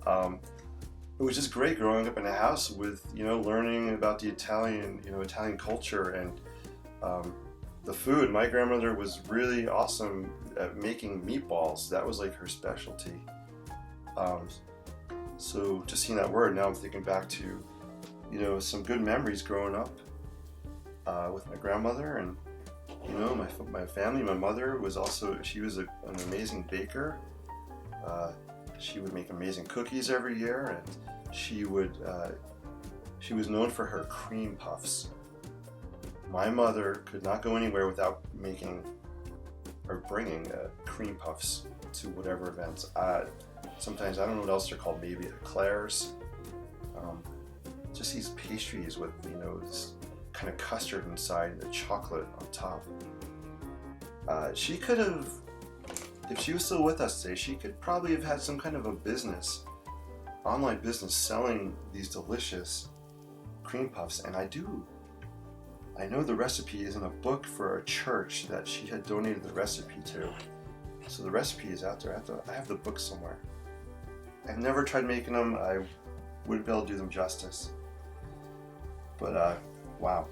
It was just great growing up in a house with, learning about the Italian culture and the food. My grandmother was really awesome at making meatballs. That was like her specialty. So just seeing that word, now I'm thinking back to, some good memories growing up with my grandmother and, my family. My mother was also, she was an amazing baker. She would make amazing cookies every year, and she was known for her cream puffs. My mother could not go anywhere without making or bringing cream puffs to whatever events. Sometimes, I don't know what else they're called, maybe eclairs. Just these pastries with, this kind of custard inside and the chocolate on top. She could have, if she was still with us today, she could probably have had some kind of a business, online business, selling these delicious cream puffs. And I know the recipe is in a book for a church that she had donated the recipe to. So the recipe is out there. I have the book somewhere. I've never tried making them. I wouldn't be able to do them justice. But wow.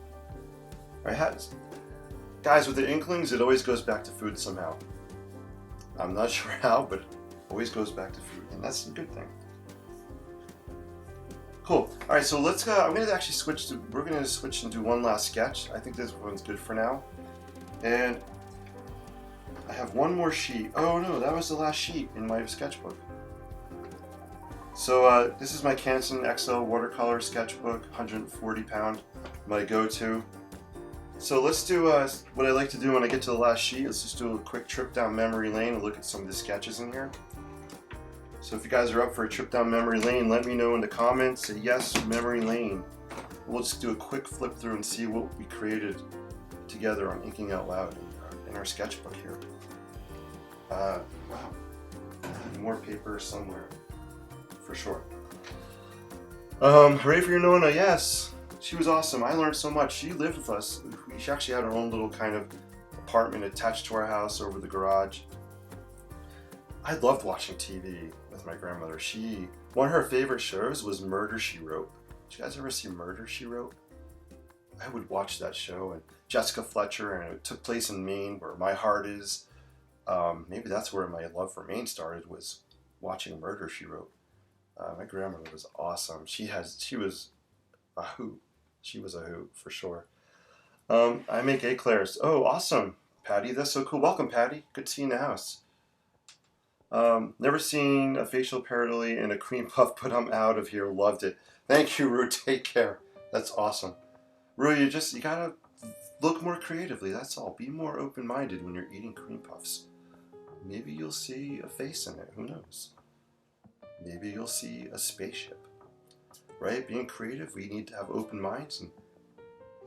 Guys, with the Inklings, it always goes back to food somehow. I'm not sure how, but it always goes back to food, and that's a good thing. Cool. All right, so let's go. I'm going to actually we're going to switch and do one last sketch. I think this one's good for now. And I have one more sheet. Oh no, that was the last sheet in my sketchbook. So this is my Canson XL watercolor sketchbook, 140 pound, my go-to. So let's do what I like to do when I get to the last sheet. Let's just do a quick trip down memory lane and look at some of the sketches in here. So if you guys are up for a trip down memory lane, let me know in the comments. Say yes, memory lane. We'll just do a quick flip through and see what we created together on Inking Out Loud in our sketchbook here. Wow, more paper somewhere, for sure. Ready for your Nona? Yes. She was awesome. I learned so much. She lived with us. She actually had her own little kind of apartment attached to our house over the garage. I loved watching TV with my grandmother. One of her favorite shows was Murder, She Wrote. Did you guys ever see Murder, She Wrote? I would watch that show, and Jessica Fletcher, and it took place in Maine, where my heart is. Maybe that's where my love for Maine started, was watching Murder, She Wrote. My grandmother was awesome. She was a hoot. She was a hoot for sure. I make eclairs. Oh, awesome, Patty. That's so cool. Welcome, Patty. Good to see you in the house. Never seen a facial pareidolia and a cream puff, but I'm out of here. Loved it. Thank you, Rue. Take care. That's awesome. Rue, you gotta look more creatively. That's all. Be more open-minded when you're eating cream puffs. Maybe you'll see a face in it. Who knows? Maybe you'll see a spaceship. Right? Being creative, we need to have open minds and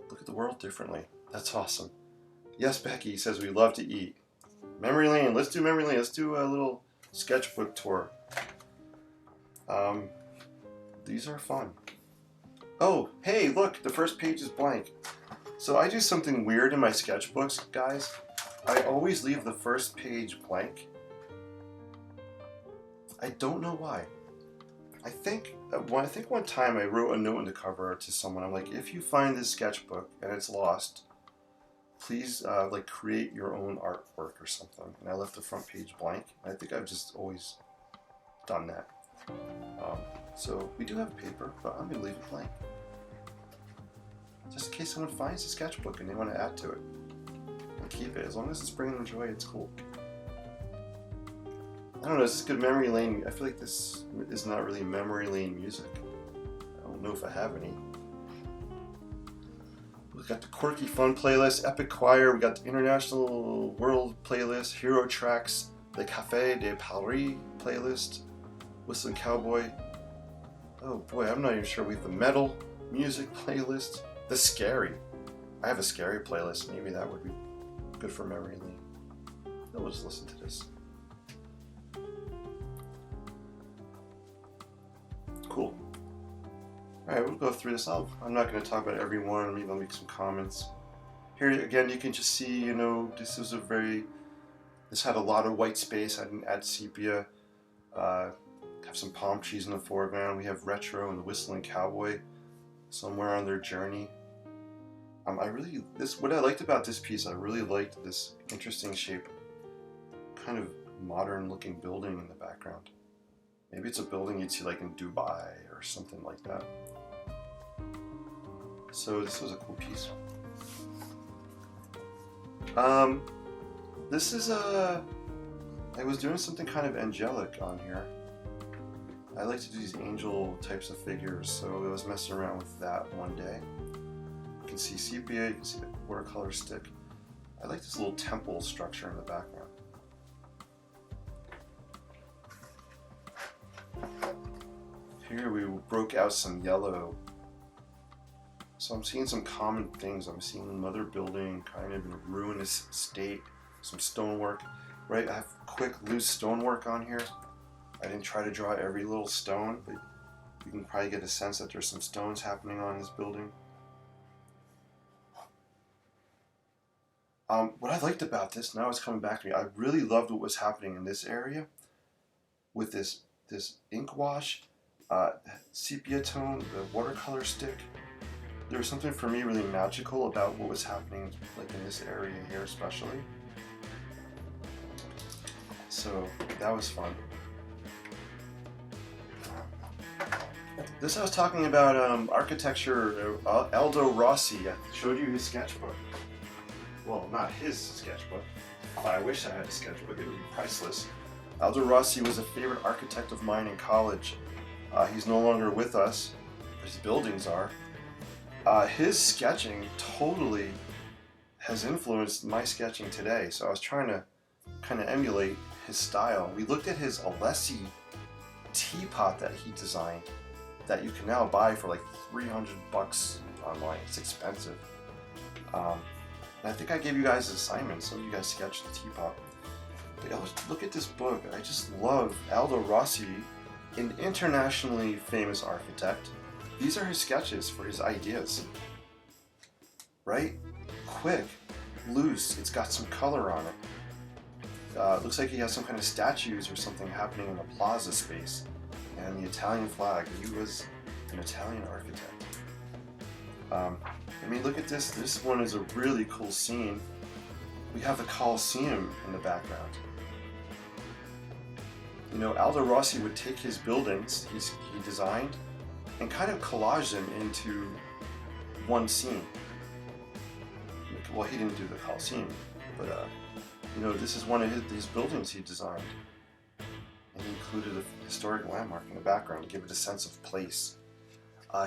look at the world differently. That's awesome. Yes, Becky says we love to eat. Memory lane. Let's do memory lane. Let's do a little sketchbook tour. These are fun. Oh, hey, look, the first page is blank. So I do something weird in my sketchbooks, guys. I always leave the first page blank. I don't know why. I think one time I wrote a note in the cover to someone. I'm like, if you find this sketchbook and it's lost, please like create your own artwork or something. And I left the front page blank. I think I've just always done that. So we do have paper, but I'm gonna leave it blank. Just in case someone finds a sketchbook and they want to add to it. And keep it. As long as it's bringing them joy, it's cool. I don't know, this is good memory lane. I feel like this is not really memory lane music. I don't know if I have any. We've got the Quirky Fun playlist, Epic Choir, we got the International World playlist, Hero Tracks, the Café de Paris playlist, Whistling Cowboy. Oh boy, I'm not even sure we have the metal music playlist. The Scary. I have a Scary playlist. Maybe that would be good for memory lane. I'll just listen to this. Cool. Alright, we'll go through this. I'm not going to talk about every one. Maybe I'll make some comments. Here again, you can just see, you know, this had a lot of white space. I didn't add sepia. Have some palm trees in the foreground. We have retro and the Whistling Cowboy somewhere on their journey. What I liked about this piece, I really liked this interesting shape, kind of modern looking building in the background. Maybe it's a building you'd see like in Dubai or something like that. So this was a cool piece. I was doing something kind of angelic on here. I like to do these angel types of figures, so I was messing around with that one day. You can see sepia, you can see the watercolor stick. I like this little temple structure in the background. Here we broke out some yellow. So I'm seeing some common things. I'm seeing another building kind of in a ruinous state, some stonework. Right, I have quick loose stonework on here. I didn't try to draw every little stone, but you can probably get a sense that there's some stones happening on this building. What I liked about this, now it's coming back to me, I really loved what was happening in this area with this ink wash, sepia tone, the watercolor stick. There was something for me really magical about what was happening like in this area here especially. So that was fun. This I was talking about architecture. Aldo Rossi, I showed you his sketchbook. Well, not his sketchbook. I wish I had a sketchbook, it would be priceless. Aldo Rossi was a favorite architect of mine in college. He's no longer with us, but his buildings are. His sketching totally has influenced my sketching today, so I was trying to kind of emulate his style. We looked at his Alessi teapot that he designed that you can now buy for like $300 online. It's expensive. And I think I gave you guys an assignment. Some of you guys sketched the teapot. But look at this book. I just love Aldo Rossi, an internationally famous architect. These are his sketches for his ideas. Right? Quick, loose, it's got some color on it. Looks like he has some kind of statues or something happening in the plaza space. And the Italian flag. He was an Italian architect. I mean, look at this. This one is a really cool scene. We have the Colosseum in the background. You know, Aldo Rossi would take his buildings he designed and kind of collage them into one scene. Well, he didn't do the Coliseum, but you know, this is one of these buildings he designed, and he included a historic landmark in the background to give it a sense of place.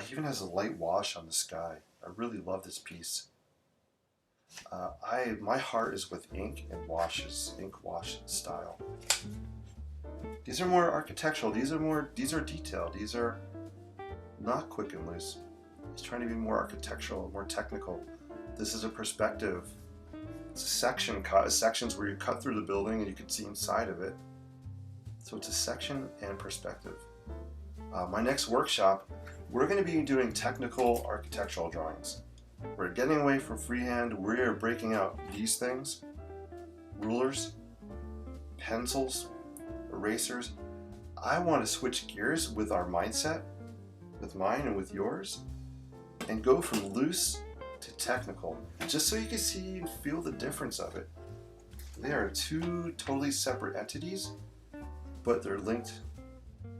He even has a light wash on the sky. I really love this piece. My heart is with ink and washes, ink wash style. These are more architectural. These are detailed. These are not quick and loose. He's trying to be more architectural, more technical. This is a perspective. It's a section cut, sections where you cut through the building and you can see inside of it. So it's a section and perspective. My next workshop, we're going to be doing technical architectural drawings. We're getting away from freehand. We're breaking out these things: rulers, pencils, erasers. I want to switch gears with our mindset, with mine and with yours, and go from loose to technical, just so you can see and feel the difference of it. They are two totally separate entities, but they're linked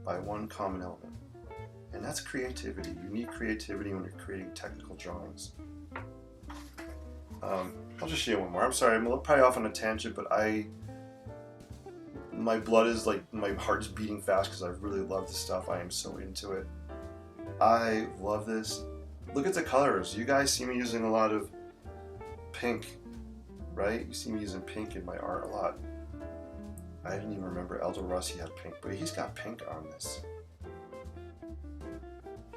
by one common element. And that's creativity. You need creativity when you're creating technical drawings. I'll just show you one more. I'm sorry, I'm probably off on a tangent, but my blood is like, my heart's beating fast because I really love this stuff. I am so into it. I love this. Look at the colors. You guys see me using a lot of pink, right? You see me using pink in my art a lot. I didn't even remember Aldo Rossi had pink, but he's got pink on this.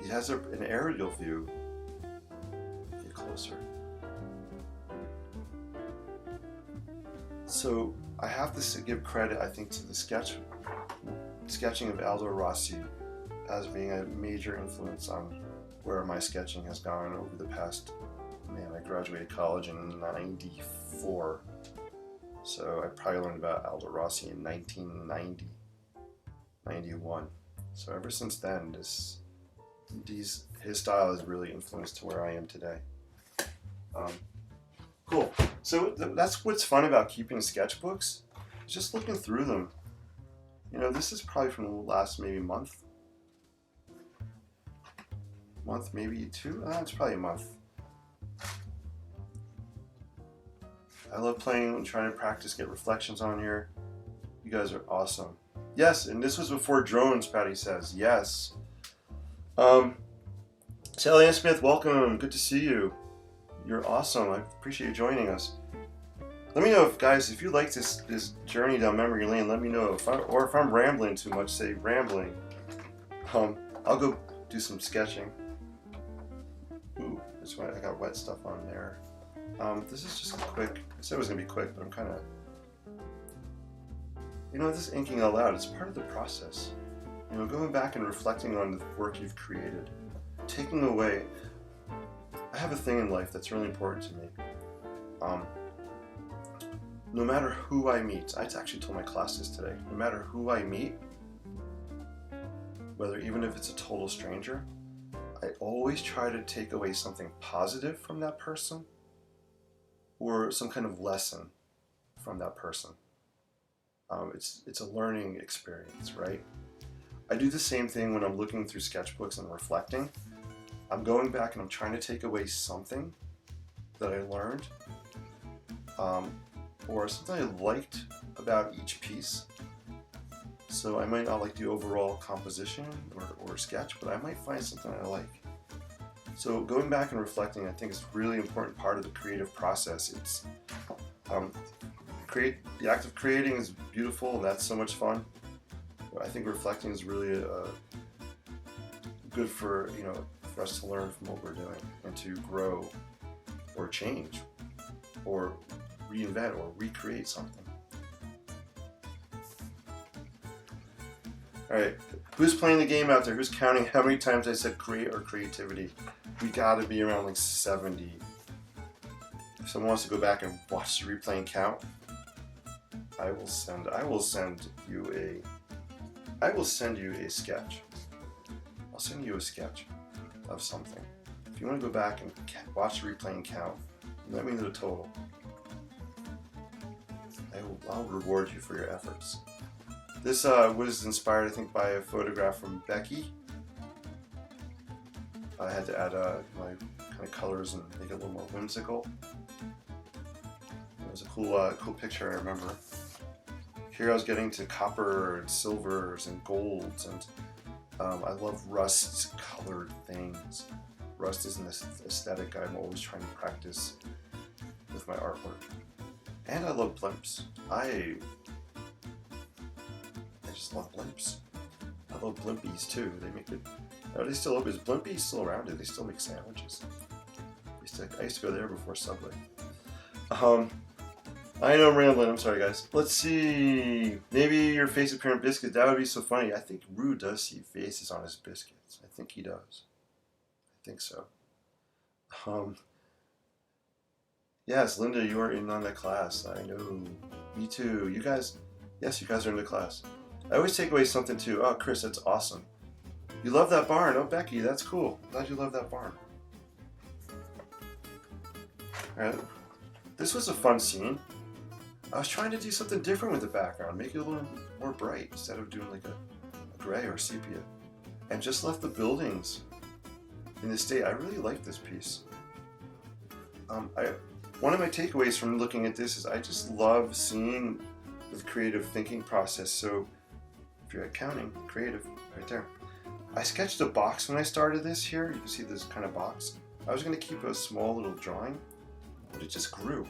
He has an aerial view. Get closer. So I have to give credit, I think, to the sketching of Aldo Rossi as being a major influence on where my sketching has gone over the past, man, I graduated college in '94. So I probably learned about Aldo Rossi in 1990, 91. So ever since then, his style has really influenced to where I am today. Cool. So that's what's fun about keeping sketchbooks, just looking through them. You know, this is probably from the last maybe month, maybe two. It's probably a month. I love playing and trying to practice, get reflections on here. You guys are awesome. Yes, and this was before drones, Patty says. Yes. Sally Ann Smith, welcome. Good to see you. You're awesome. I appreciate you joining us. Let me know if, guys, if you like this journey down memory lane, let me know. If I'm rambling too much, say rambling. I'll go do some sketching. Ooh, that's why I got wet stuff on there. This is just quick. I said it was going to be quick, but I'm kind of... You know, this inking out loud, it's part of the process. You know, going back and reflecting on the work you've created. Taking away... I have a thing in life that's really important to me. No matter who I meet, I actually told my class this today, no matter who I meet, whether even if it's a total stranger, I always try to take away something positive from that person or some kind of lesson from that person. It's a learning experience, right? I do the same thing when I'm looking through sketchbooks and reflecting. I'm going back and I'm trying to take away something that I learned, or something I liked about each piece. So I might not like the overall composition or sketch, but I might find something I like. So going back and reflecting, I think is a really important part of the creative process. It's the act of creating is beautiful, and that's so much fun. But I think reflecting is really good for, you know, for us to learn from what we're doing and to grow or change or reinvent or recreate something. Alright, who's playing the game out there? Who's counting how many times I said create or creativity? We gotta be around like 70. If someone wants to go back and watch the replay and count, I will send you a sketch. I'll send you a sketch of something. If you want to go back and watch the replay and count, let me know the total. I'll reward you for your efforts. This was inspired, I think, by a photograph from Becky. I had to add my kind of colors and make it a little more whimsical. It was a cool picture, I remember. Here I was getting to copper and silvers and golds, and I love rust colored things. Rust is an aesthetic I'm always trying to practice with my artwork. And I love blimps. I just love blimps. I love blimpies too. They make it. Are they still open? Is Blimpie still around? Do they still make sandwiches? I used to go there before Subway. I know I'm rambling. I'm sorry, guys. Let's see. Maybe your face appear on biscuit. That would be so funny. I think Rue does see faces on his biscuits. I think he does. I think so. Yes, Linda, you are in on the class. I know. Me too. You guys, yes, you guys are in the class. I always take away something too. Oh, Chris, that's awesome. You love that barn. Oh, Becky, that's cool. Glad you love that barn. Alright. This was a fun scene. I was trying to do something different with the background, make it a little more bright instead of doing like a gray or sepia. And just left the buildings in this state. I really like this piece. One of my takeaways from looking at this is I just love seeing the creative thinking process. So if you're accounting, creative, right there. I sketched a box when I started this here. You can see this kind of box. I was going to keep a small little drawing, but it just grew.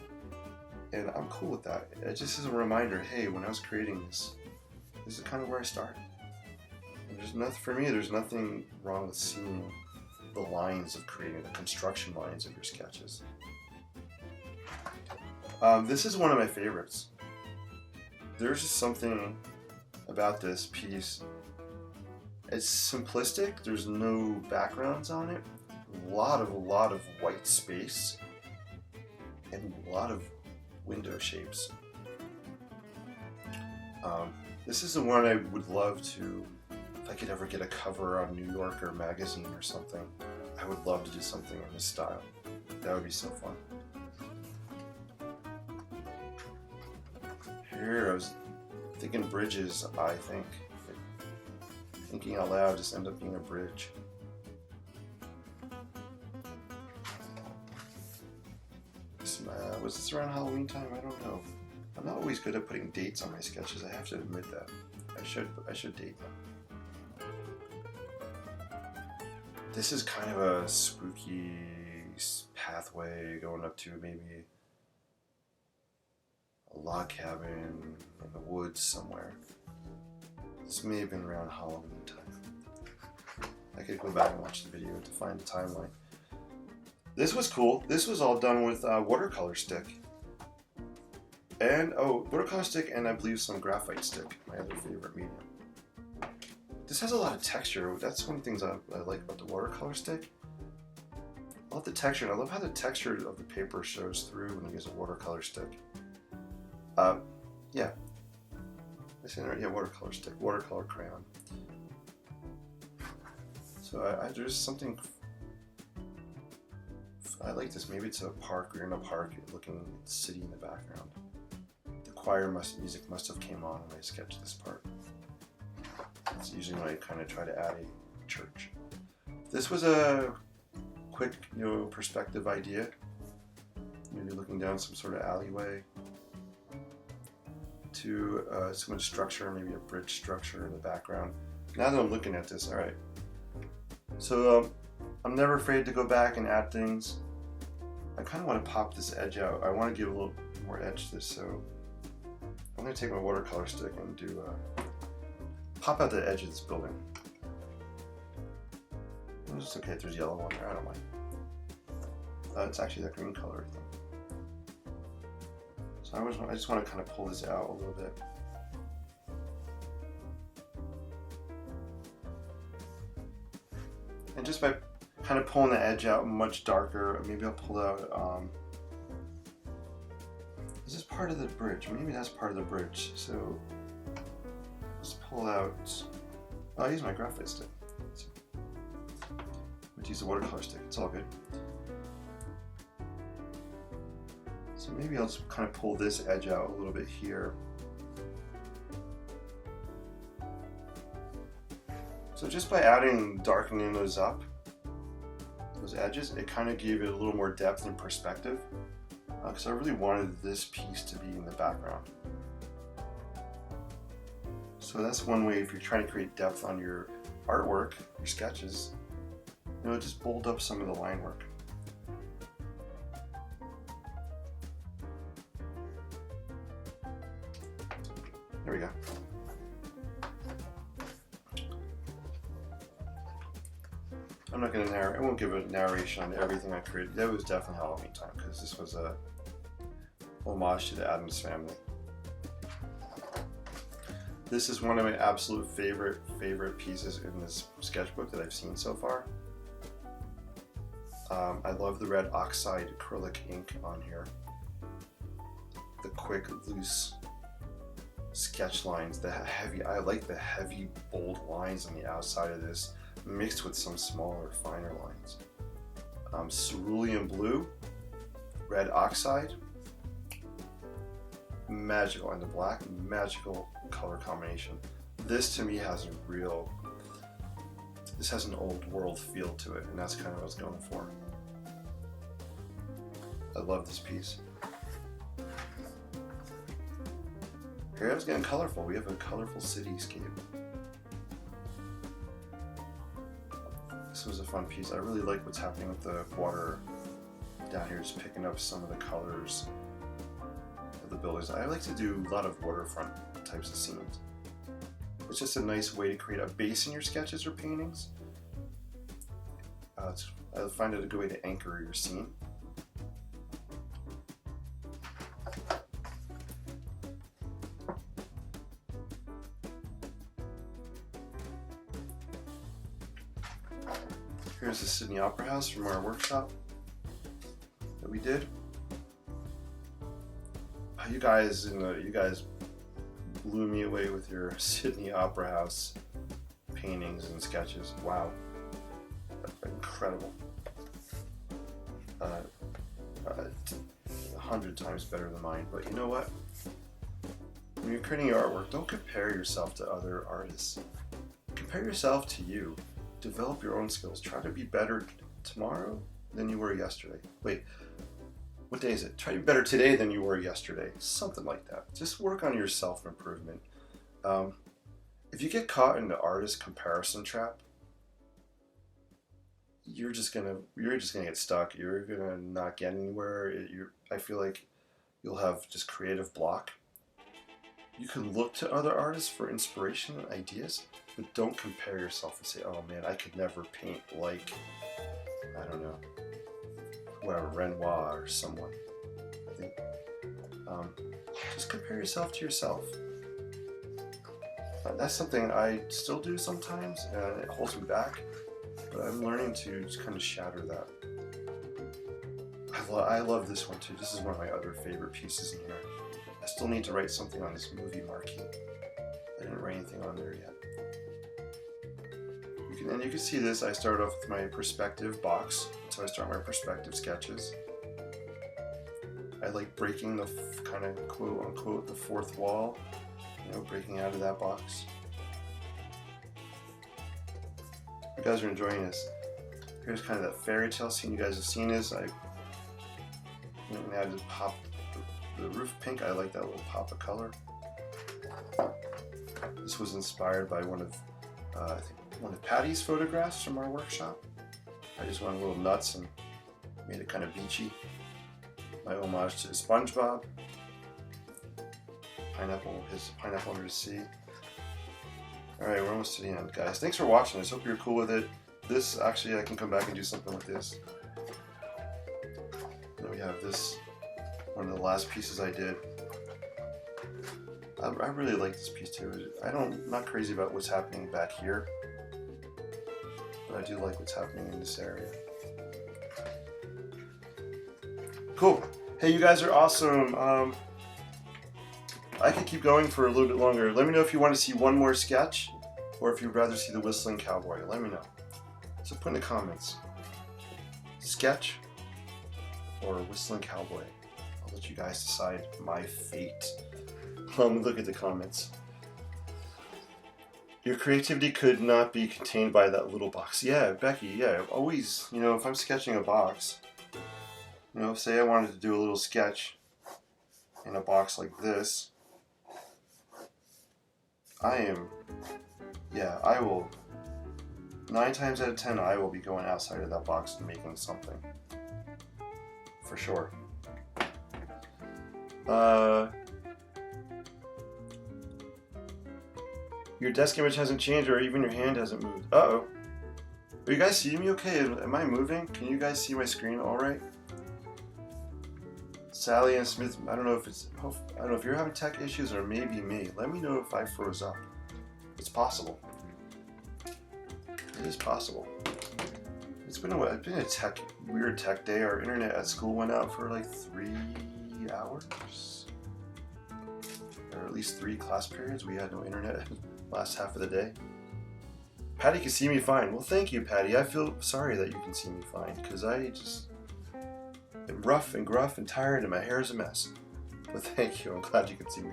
And I'm cool with that. It just is a reminder, hey, when I was creating this, this is kind of where I started. And there's nothing, for me, there's nothing wrong with seeing the lines of creating, the construction lines of your sketches. This is one of my favorites. There's just something about this piece. It's simplistic, there's no backgrounds on it. A lot of white space and a lot of window shapes. This is the one I would love to, if I could ever get a cover on New Yorker magazine or something, I would love to do something in this style. That would be so fun. Here I was thinking bridges, I think. Thinking out loud just ended up being a bridge. Was this around Halloween time? I don't know. I'm not always good at putting dates on my sketches. I have to admit that. I should date them. This is kind of a spooky pathway going up to maybe a log cabin in the woods somewhere. This may have been around Halloween time. I could go back and watch the video to find the timeline. This was cool. This was all done with Watercolor Stick. And, Watercolor Stick and I believe some graphite stick, my other favorite medium. This has a lot of texture. That's one of the things I like about the Watercolor Stick. I love the texture, and I love how the texture of the paper shows through when you use a watercolor stick. Yeah. Watercolor stick, watercolor crayon. So there's something, I like this. Maybe it's a park, you're in a park, you're looking at the city in the background. The choir music must have came on when I sketched this part. It's usually when I kind of try to add a church. This was a quick, perspective idea. Maybe looking down some sort of alleyway to some structure, maybe a bridge structure in the background. Now that I'm looking at this, all right. So I'm never afraid to go back and add things. I kind of want to pop this edge out. I want to give a little more edge to this, so I'm going to take my watercolor stick and do pop out the edge of this building. It's okay if there's yellow on there, I don't mind. It's actually that green color, I think. So I just want to kind of pull this out a little bit. And just by kind of pulling the edge out much darker, maybe I'll pull out, is this part of the bridge? Maybe that's part of the bridge. So let's pull out, I'll use my graphite stick. Let's use the watercolor stick, it's all good. So maybe I'll just kind of pull this edge out a little bit here. So just by darkening those those edges, it kind of gave it a little more depth and perspective, because I really wanted this piece to be in the background. So that's one way if you're trying to create depth on your artwork, your sketches, you know, just bold up some of the line work. There we go. I'm not going to narrate, I won't give a narration on everything I created. That was definitely Halloween time, because this was a homage to the Addams Family. This is one of my absolute favorite pieces in this sketchbook that I've seen so far. I love the red oxide acrylic ink on here. The quick, loose sketch lines, I like the heavy, bold lines on the outside of this, mixed with some smaller, finer lines. Cerulean blue, red oxide, magical, and the black, magical color combination. This to me has this has an old world feel to it, and that's kind of what I was going for. I love this piece. Here I was getting colorful. We have a colorful cityscape. This was a fun piece. I really like what's happening with the water down here, just picking up some of the colors of the buildings. I like to do a lot of waterfront types of scenes. It's just a nice way to create a base in your sketches or paintings. I find it a good way to anchor your scene. Here's the Sydney Opera House from our workshop that we did. You guys blew me away with your Sydney Opera House paintings and sketches. Wow, incredible. 100 times better than mine. But you know what? When you're creating your artwork, don't compare yourself to other artists. Compare yourself to you. Develop your own skills. Try to be better tomorrow than you were yesterday. Wait, what day is it? Try to be better today than you were yesterday. Something like that. Just work on your self-improvement. If you get caught in the artist comparison trap, you're just gonna get stuck. You're gonna not get anywhere. I feel like you'll have just creative block. You can look to other artists for inspiration and ideas, but don't compare yourself and say, oh man, I could never paint like, I don't know, whoever, Renoir or someone. I think, just compare yourself to yourself. That's something I still do sometimes, and it holds me back, but I'm learning to just kind of shatter that. I love this one too. This is one of my other favorite pieces in here. I still need to write something on this movie marquee. I didn't write anything on there yet. You can see this, I started off with my perspective box. So I start my perspective sketches. I like breaking the kind of quote unquote the fourth wall, you know, breaking out of that box. You guys are enjoying this. Here's kind of that fairy tale scene. You guys have seen this. I added to pop the roof pink. I like that little pop of color. This was inspired by one of I think one of Patty's photographs from our workshop. I just went a little nuts and made it kind of beachy. My homage to SpongeBob. His pineapple under the sea. Alright, we're almost to the end, guys. Thanks for watching this. Hope you're cool with it. This, actually, I can come back and do something with this. Then we have this, one of the last pieces I did. I really like this piece too. I'm not crazy about what's happening back here, but I do like what's happening in this area. Cool. Hey, you guys are awesome. I could keep going for a little bit longer. Let me know if you want to see one more sketch, or if you'd rather see the Whistling Cowboy. Let me know. So put in the comments. Sketch or Whistling Cowboy. I'll let you guys decide my fate. Look at the comments. Your creativity could not be contained by that little box. Yeah, Becky, yeah, always, you know, if I'm sketching a box, you know, say I wanted to do a little sketch in a box like this, I will, 9 times out of 10, I will be going outside of that box and making something. For sure. Your desk image hasn't changed, or even your hand hasn't moved. Uh-oh. Are you guys seeing me okay? Am I moving? Can you guys see my screen all right? Sally and Smith, I don't know if you're having tech issues or maybe me. Let me know if I froze up. It's possible. It is possible. It's been a weird tech day. Our internet at school went out for like 3 hours. Or at least 3 class periods. We had no internet last half of the day. Patty can see me fine. Well, thank you, Patty. I feel sorry that you can see me fine, because I just am rough and gruff and tired and my hair is a mess. But thank you. I'm glad you can see me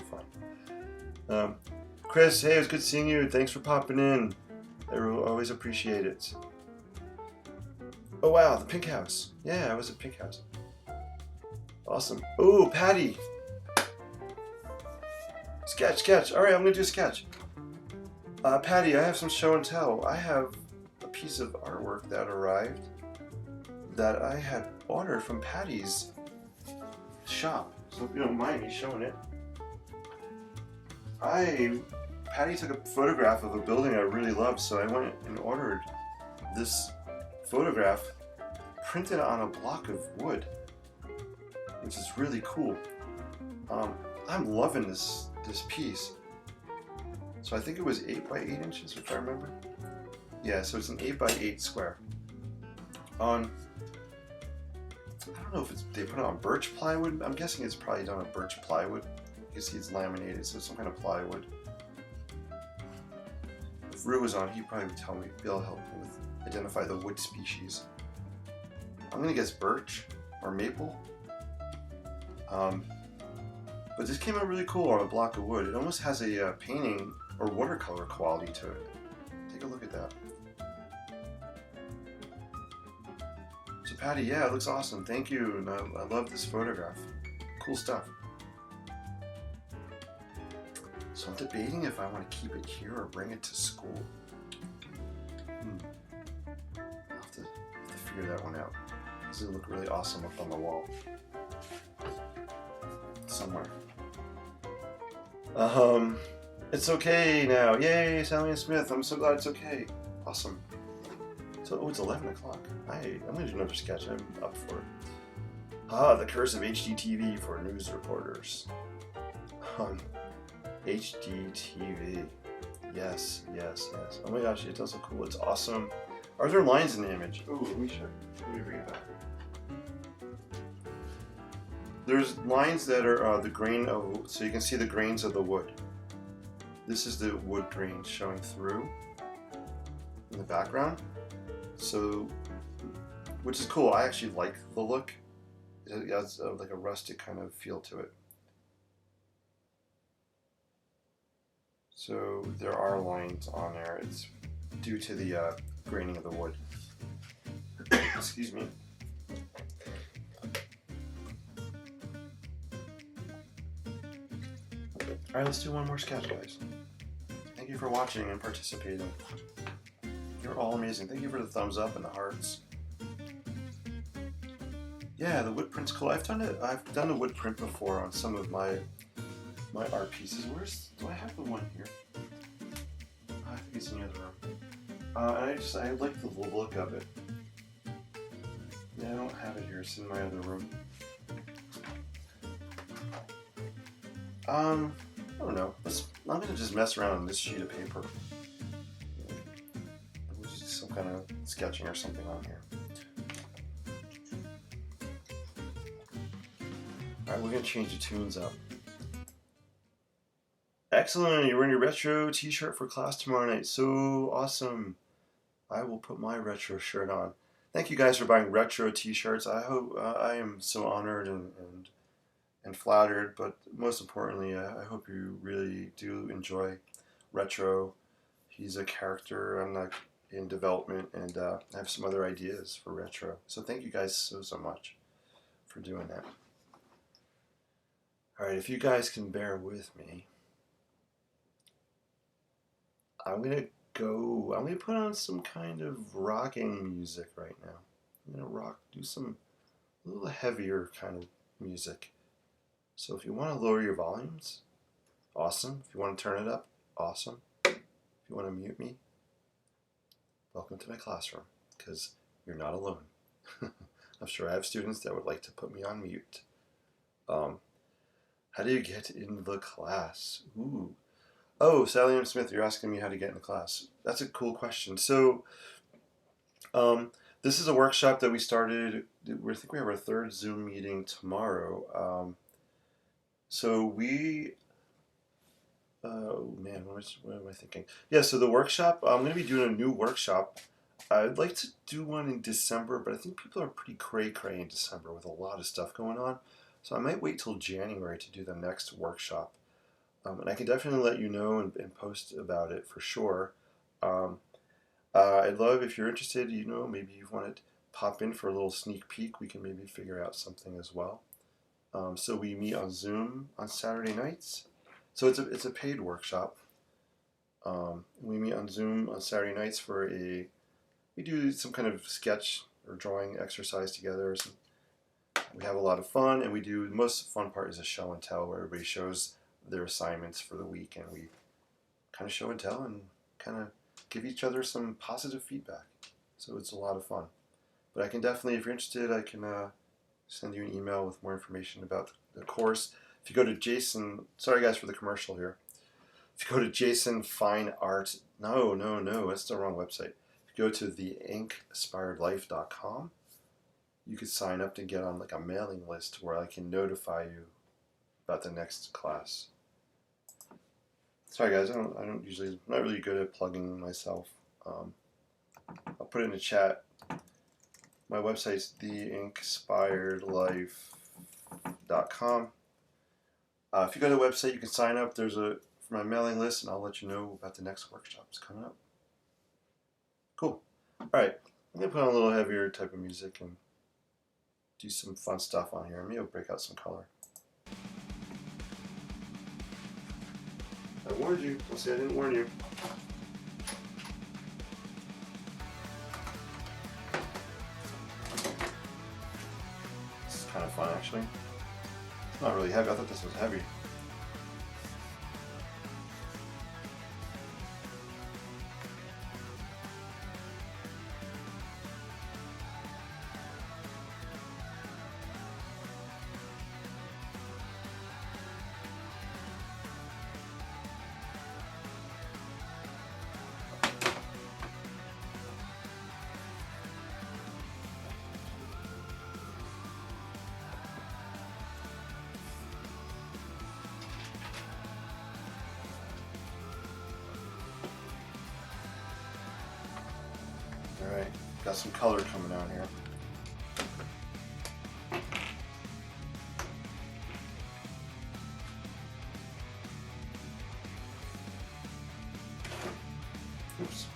fine. Chris, hey, it was good seeing you. Thanks for popping in. I always appreciate it. Oh, wow, the Pink House. Yeah, I was at Pink House. Awesome. Ooh, Patty. Sketch. All right, I'm going to do a sketch. Patty, I have some show and tell. I have a piece of artwork that arrived that I had ordered from Patty's shop. So if you don't mind me showing it. Patty took a photograph of a building I really loved, so I went and ordered this photograph printed on a block of wood, which is really cool. I'm loving this piece. So I think it was 8 by 8 inches, if I remember. Yeah, so it's an 8 by 8 square. I don't know if they put it on birch plywood. I'm guessing it's probably done on birch plywood. You can see it's laminated, so it's some kind of plywood. If Rue was on, he'd probably tell me, be able to help me with identify the wood species. I'm gonna guess birch or maple. But this came out really cool on a block of wood. It almost has a painting or watercolor quality to it. Take a look at that. So Patty, yeah, it looks awesome. Thank you, and I love this photograph. Cool stuff. So I'm debating if I want to keep it here or bring it to school. I'll have to figure that one out. This will look really awesome up on the wall. Somewhere. It's okay now. Yay, Sally and Smith. I'm so glad it's okay. Awesome. So, it's 11 o'clock. I'm going to do another sketch. I'm up for it. The curse of HDTV for news reporters. HDTV. Yes. Oh my gosh, it does look cool. It's awesome. Are there lines in the image? Ooh, let me bring it back. There's lines that are the grain of, so you can see the grains of the wood. This is the wood grain showing through in the background. So, which is cool. I actually like the look. It has like a rustic kind of feel to it. So there are lines on there. It's due to the graining of the wood. Excuse me. Alright, let's do one more sketch, guys. Thank you for watching and participating. You're all amazing. Thank you for the thumbs up and the hearts. Yeah, the wood print's cool. I've done a wood print before on some of my art pieces. Do I have the one here? I think it's in the other room. I like the look of it. Yeah, I don't have it here. It's in my other room. I don't know. I'm gonna just mess around on this sheet of paper. We'll just do some kind of sketching or something on here. Alright, we're gonna change the tunes up. Excellent! You're wearing your retro t-shirt for class tomorrow night. So awesome! I will put my retro shirt on. Thank you guys for buying retro t-shirts. I hope I am so honored and flattered, but most importantly, I hope you really do enjoy retro He's a character in development, and I have some other ideas for retro. So thank you guys so much for doing that. All right, if you guys can bear with me, I'm gonna put on some kind of rocking music right now. I'm gonna do some a little heavier kind of music. So if you want to lower your volumes, awesome. If you want to turn it up, awesome. If you want to mute me, welcome to my classroom, because you're not alone. I'm sure I have students that would like to put me on mute. How do you get in the class? Ooh. Oh, Sally M. Smith, you're asking me how to get in the class. That's a cool question. So, this is a workshop that we started. I think we have our third Zoom meeting tomorrow. So we, oh man, what am I thinking? Yeah, so the workshop, I'm going to be doing a new workshop. I'd like to do one in December, but I think people are pretty cray-cray in December with a lot of stuff going on. So I might wait till January to do the next workshop. And I can definitely let you know and post about it for sure. I'd love if you're interested, maybe you want to pop in for a little sneak peek. We can maybe figure out something as well. So we meet on Zoom on Saturday nights. So it's a paid workshop. We meet on Zoom on Saturday nights we do some kind of sketch or drawing exercise together. We have a lot of fun, and the most fun part is a show and tell where everybody shows their assignments for the week, and we kind of show and tell and kind of give each other some positive feedback. So it's a lot of fun. But I can definitely, if you're interested, I can send you an email with more information about the course. If you go to Jason, sorry guys for the commercial here. If you go to Jason Fine Art, no, that's the wrong website. If you go to theinspiredlife.com, you could sign up to get on like a mailing list where I can notify you about the next class. Sorry guys, I'm not really good at plugging myself. I'll put it in the chat. My website's theinspiredlife.com. If you go to the website, you can sign up. For my mailing list, and I'll let you know about the next workshops coming up. Cool. All right, I'm gonna put on a little heavier type of music and do some fun stuff on here. Maybe I'll break out some color. I warned you. Don't say I didn't warn you. This is kind of fun, actually. It's not really heavy. I thought this was heavy. Alright, got some color coming out here. Oops.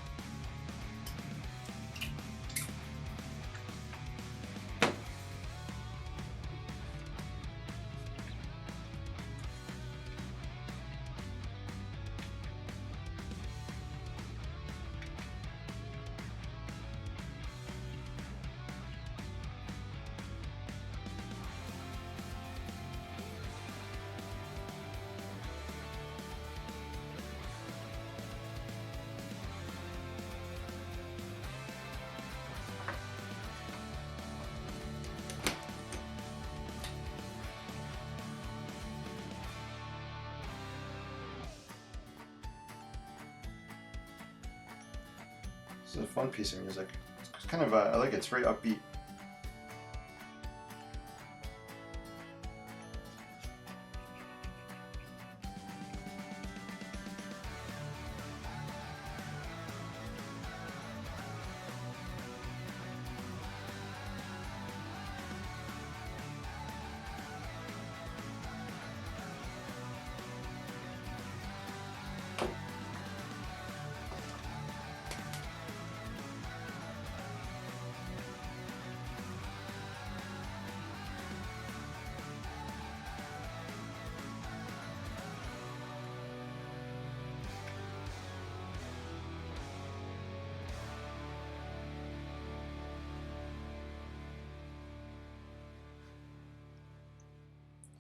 It's a fun piece of music. It's kind of, I like it. It's very upbeat.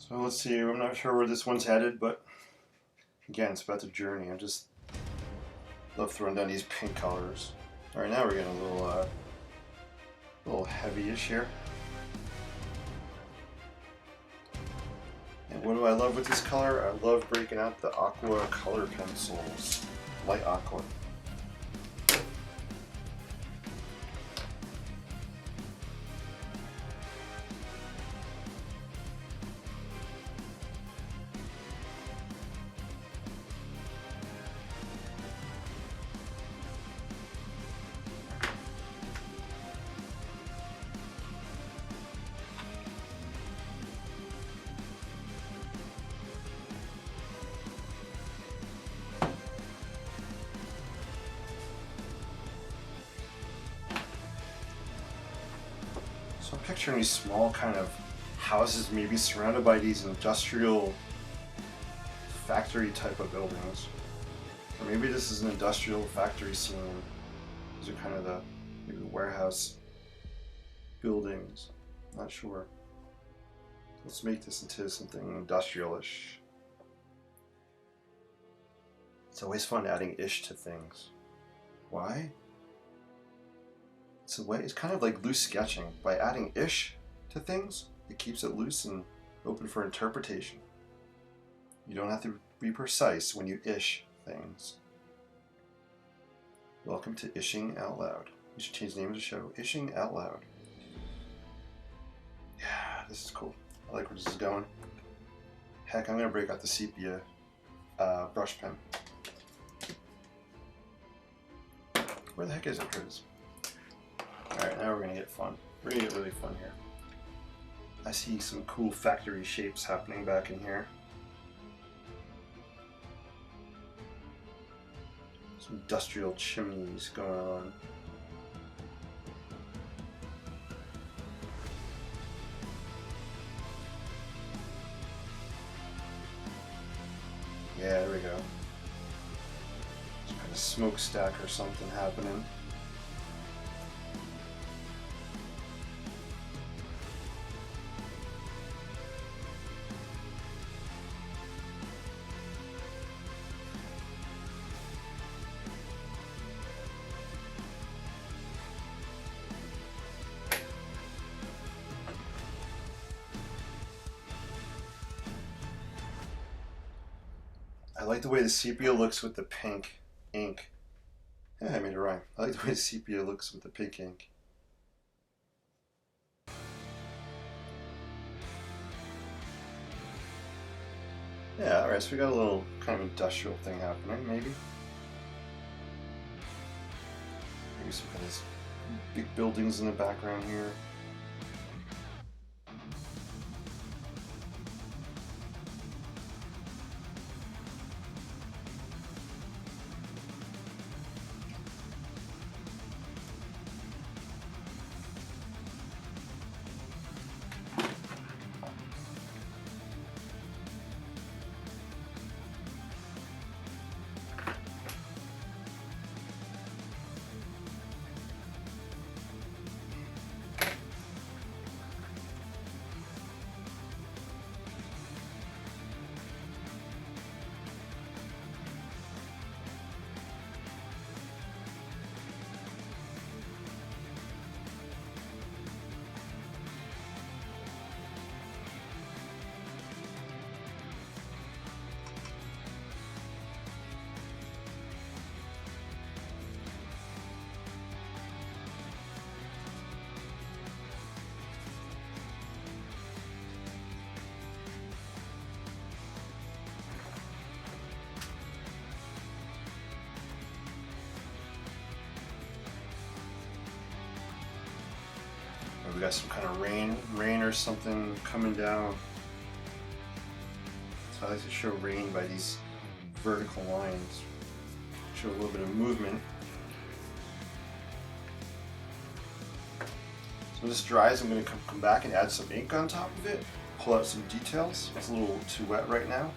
So let's see, I'm not sure where this one's headed, but again, it's about the journey. I just love throwing down these pink colors. All right, now we're getting a little heavy-ish here. And what do I love with this color? I love breaking out the aqua color pencils, light aqua. So I'm picturing these small kind of houses, maybe surrounded by these industrial factory type of buildings. Or maybe this is an industrial factory scene. These are kind of the maybe warehouse buildings. Not sure. Let's make this into something industrial-ish. It's always fun adding ish to things. Why? It's a way, it's kind of like loose sketching. By adding ish to things, it keeps it loose and open for interpretation. You don't have to be precise when you ish things. Welcome to Ishing Out Loud. We should change the name of the show. Ishing Out Loud. Yeah, this is cool. I like where this is going. Heck, I'm going to break out the sepia brush pen. Where the heck is it? Here it is. Alright, now we're going to get fun. We're going to get really fun here. I see some cool factory shapes happening back in here. Some industrial chimneys going on. Yeah, there we go. Some kind of smokestack or something happening. I like the way the sepia looks with the pink ink. Yeah, I made it rhyme. I like the way the sepia looks with the pink ink. Yeah, alright, so we got a little kind of industrial thing happening, maybe. Maybe some kind of big buildings in the background here. We got some kind of rain or something coming down. So I like to show rain by these vertical lines. Show a little bit of movement. So when this dries, I'm going to come back and add some ink on top of it. Pull out some details. It's a little too wet right now.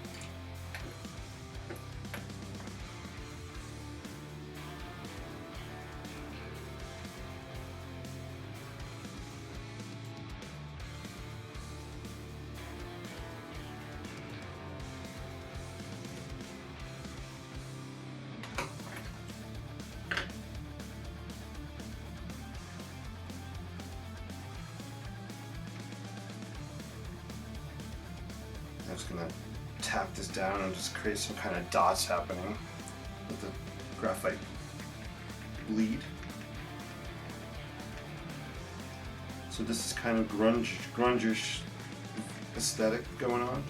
I'm just gonna tap this down and just create some kind of dots happening with the graphite bleed. So this is kind of grungish aesthetic going on.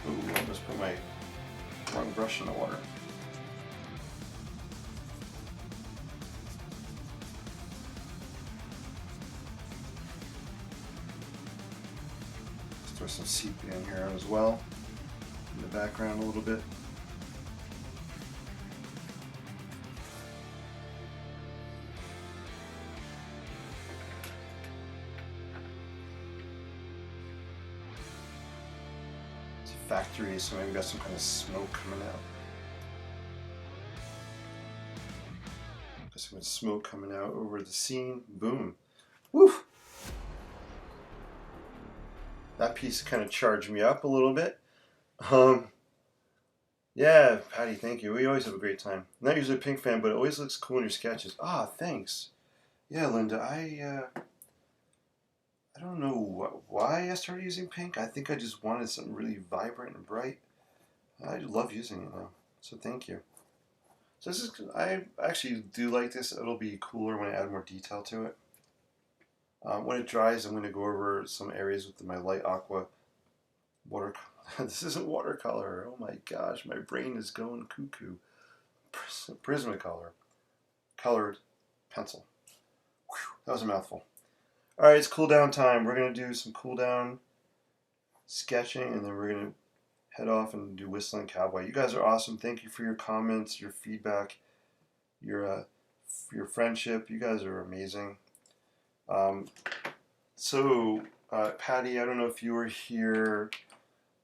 Ooh, I just put my wrong brush in the water. Let's throw some sepia in here as well, in the background a little bit. Factory, so maybe we got some kind of smoke coming out. Got some smoke coming out over the scene. Boom. Woo! That piece kind of charged me up a little bit. Yeah, Patty, thank you. We always have a great time. I'm not usually a pink fan, but it always looks cool in your sketches. Ah, thanks. Yeah, Linda, I don't know why I started using pink. I think I just wanted something really vibrant and bright. I love using it now, so thank you. So this is, I actually do like this. It'll be cooler when I add more detail to it. When it dries, I'm going to go over some areas with my light aqua watercolor. This isn't watercolor. Oh my gosh, my brain is going cuckoo. Prismacolor. Colored pencil. Whew, that was a mouthful. Alright, it's cool down time. We're going to do some cool down sketching, and then we're going to head off and do Whistling Cowboy. You guys are awesome. Thank you for your comments, your feedback, your friendship. You guys are amazing. Patty, I don't know if you were here,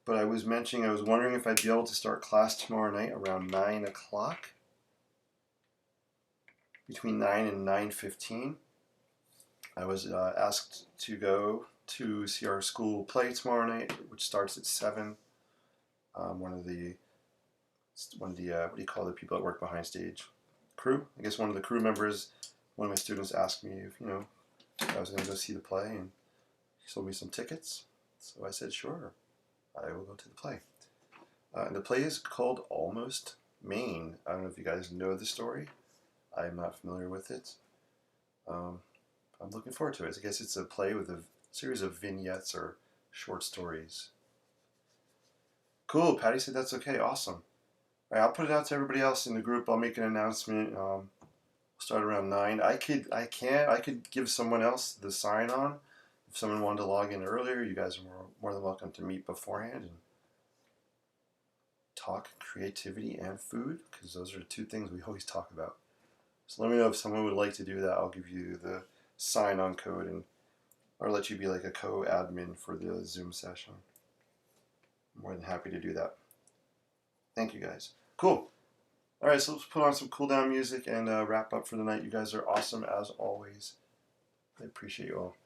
but I was wondering if I'd be able to start class tomorrow night around 9 o'clock. Between 9 and 9:15. I was asked to go to see our school play tomorrow night, which starts at 7. One of the what do you call the people that work behind stage? Crew? I guess one of the crew members, one of my students asked me if, I was going to go see the play, and he sold me some tickets. So I said, sure, I will go to the play. And the play is called Almost Maine. I don't know if you guys know the story. I'm not familiar with it. I'm looking forward to it. I guess it's a play with a series of vignettes or short stories. Cool, Patty said that's okay, awesome. All right, I'll put it out to everybody else in the group. I'll make an announcement. We'll start around 9. I could give someone else the sign on. If someone wanted to log in earlier, you guys are more than welcome to meet beforehand and talk creativity and food, because those are the two things we always talk about. So let me know if someone would like to do that. I'll give you the sign-on code, or let you be like a co-admin for the Zoom session. I'm more than happy to do that. Thank you guys. Cool. All right, so let's put on some cool down music and wrap up for the night. You guys are awesome as always. I appreciate you all.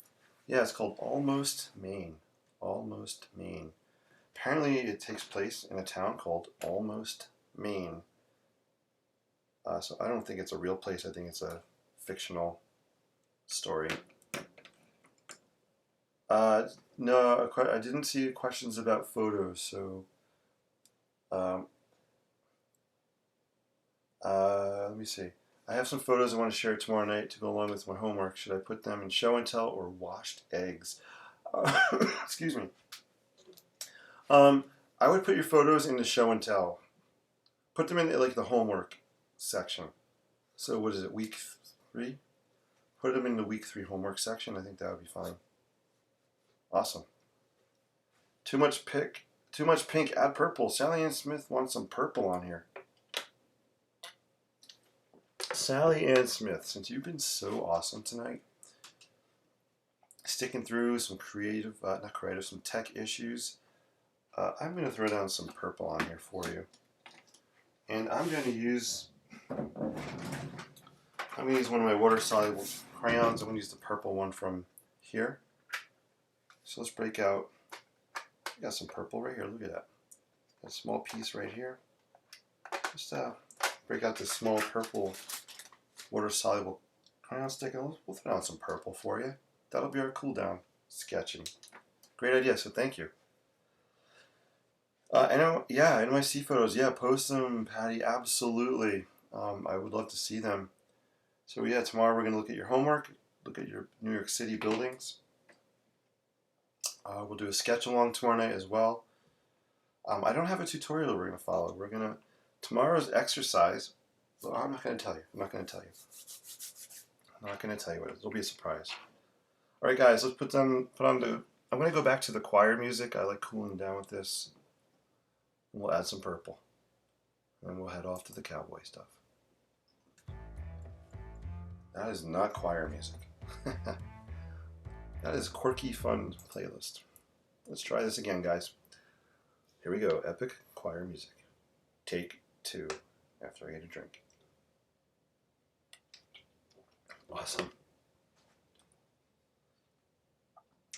Yeah, it's called Almost Maine. Almost Maine. Apparently it takes place in a town called Almost Maine. So I don't think it's a real place. I think it's a fictional story. No, I didn't see questions about photos, so let me see. I have some photos I want to share tomorrow night to go along with my homework. Should I put them in show and tell or washed eggs? Excuse me. I would put your photos in the show and tell. Put them in like the homework section. So what is it, week 3? Put them in the week 3 homework section. I think that would be fine. Awesome. Too much pink, add purple. Sally Ann Smith wants some purple on here. Sally Ann Smith, since you've been so awesome tonight, sticking through some some tech issues, I'm going to throw down some purple on here for you. And I'm going to use one of my water-soluble crayons. I'm going to use the purple one from here. So let's break out. I got some purple right here. Look at that. A small piece right here. Just break out this small purple water-soluble crayon stick, and we'll throw down some purple for you. That'll be our cool down sketching. Great idea. So thank you. I know, yeah, NYC photos. Yeah, post them, Patty. Absolutely. I would love to see them. So yeah, tomorrow we're gonna look at your homework, look at your New York City buildings. We'll do a sketch along tomorrow night as well. I don't have a tutorial we're gonna follow. Tomorrow's exercise. Well, I'm not gonna tell you. I'm not gonna tell you. I'm not gonna tell you what it is. It'll be a surprise. All right, guys. Let's put on the. I'm gonna go back to the choir music. I like cooling down with this. And we'll add some purple. And then we'll head off to the cowboy stuff. That is not choir music. That is quirky, fun playlist. Let's try this again, guys. Here we go. Epic choir music. Take 2 after I get a drink. Awesome.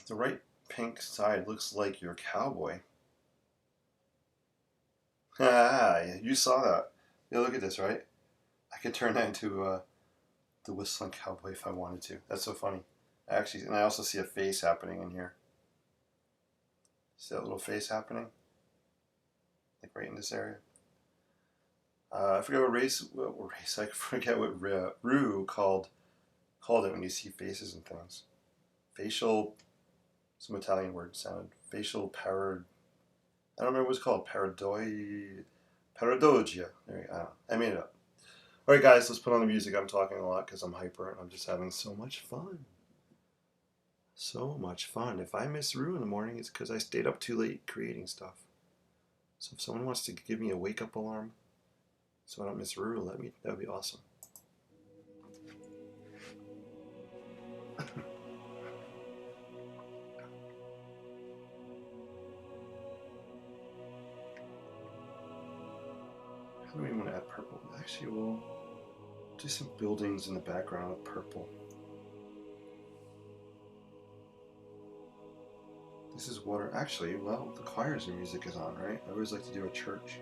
The right pink side looks like your cowboy. Ah, you saw that. Yeah, look at this, right? I could turn that into the whistling cowboy if I wanted to. That's so funny. Actually, and I also see a face happening in here. See that little face happening? Like right in this area. I forget what race. I forget what Rue called it when you see faces and things. Facial. Some Italian word sounded. Facial parad. I don't remember what it's called. Paradoia. There you go. I made it up. All right, guys. Let's put on the music. I'm talking a lot because I'm hyper and I'm just having so much fun. So much fun. If I miss Rue in the morning, it's because I stayed up too late creating stuff. So if someone wants to give me a wake-up alarm so I don't miss Rue, that would be awesome. How do we want to add purple? Actually, we'll do some buildings in the background with purple. This is water. Actually, well, the choir's music is on, right? I always like to do a church.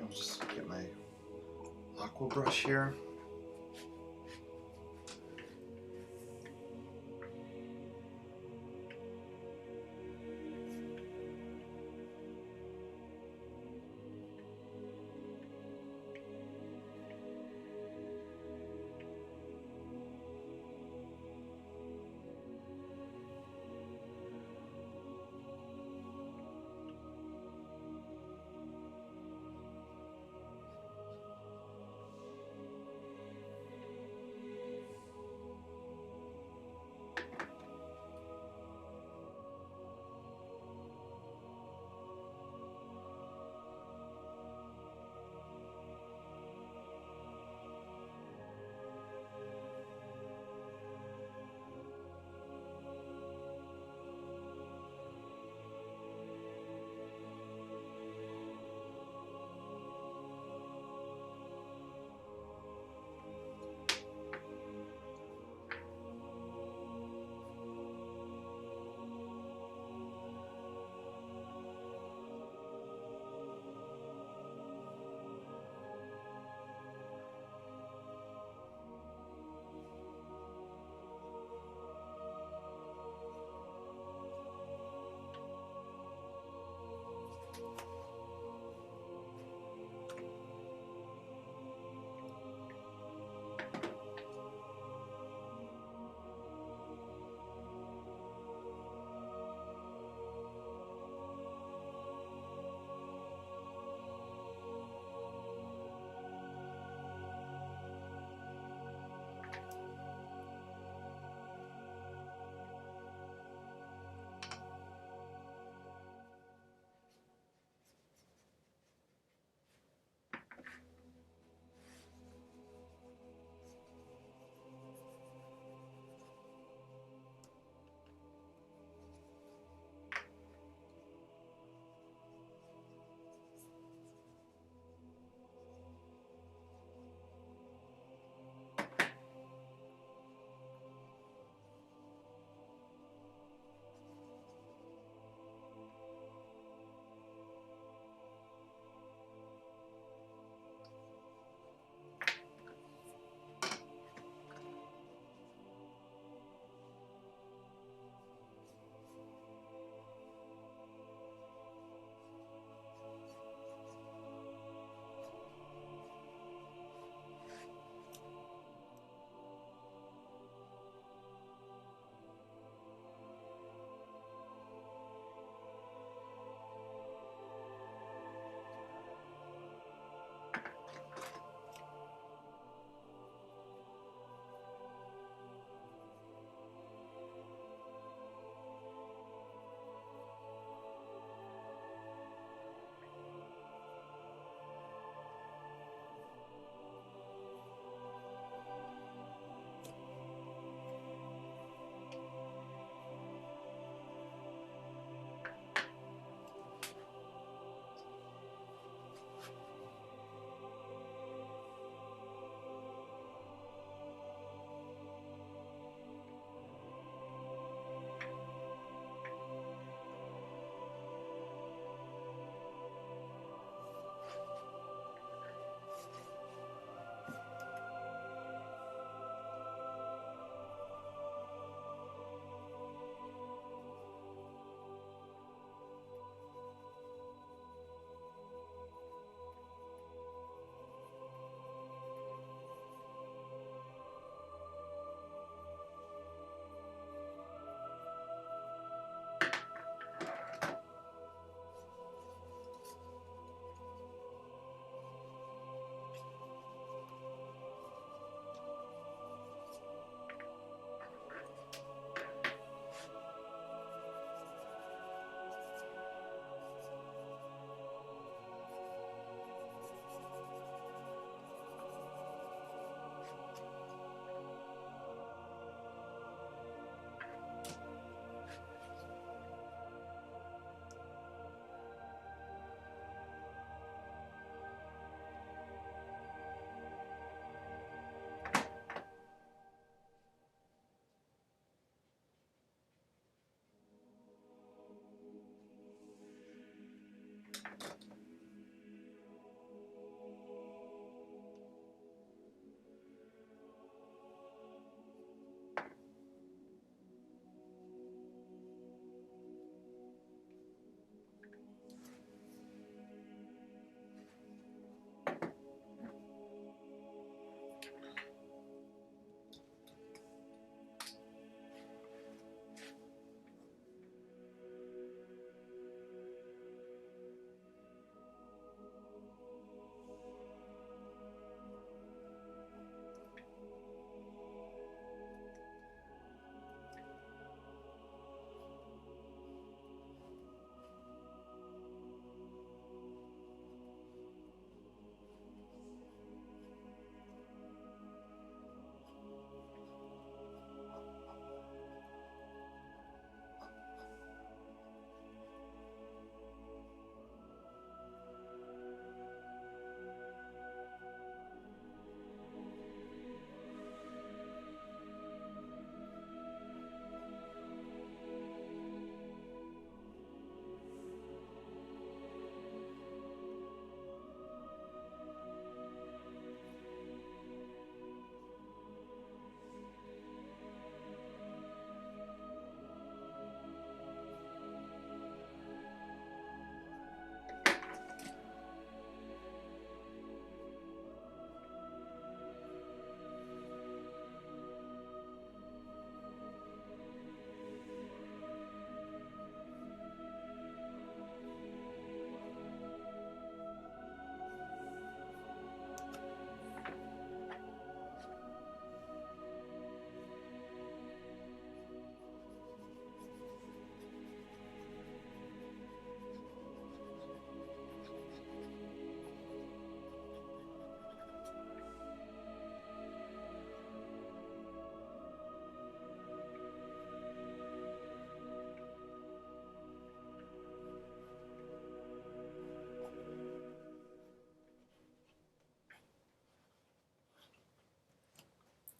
I'll just get my aqua brush here.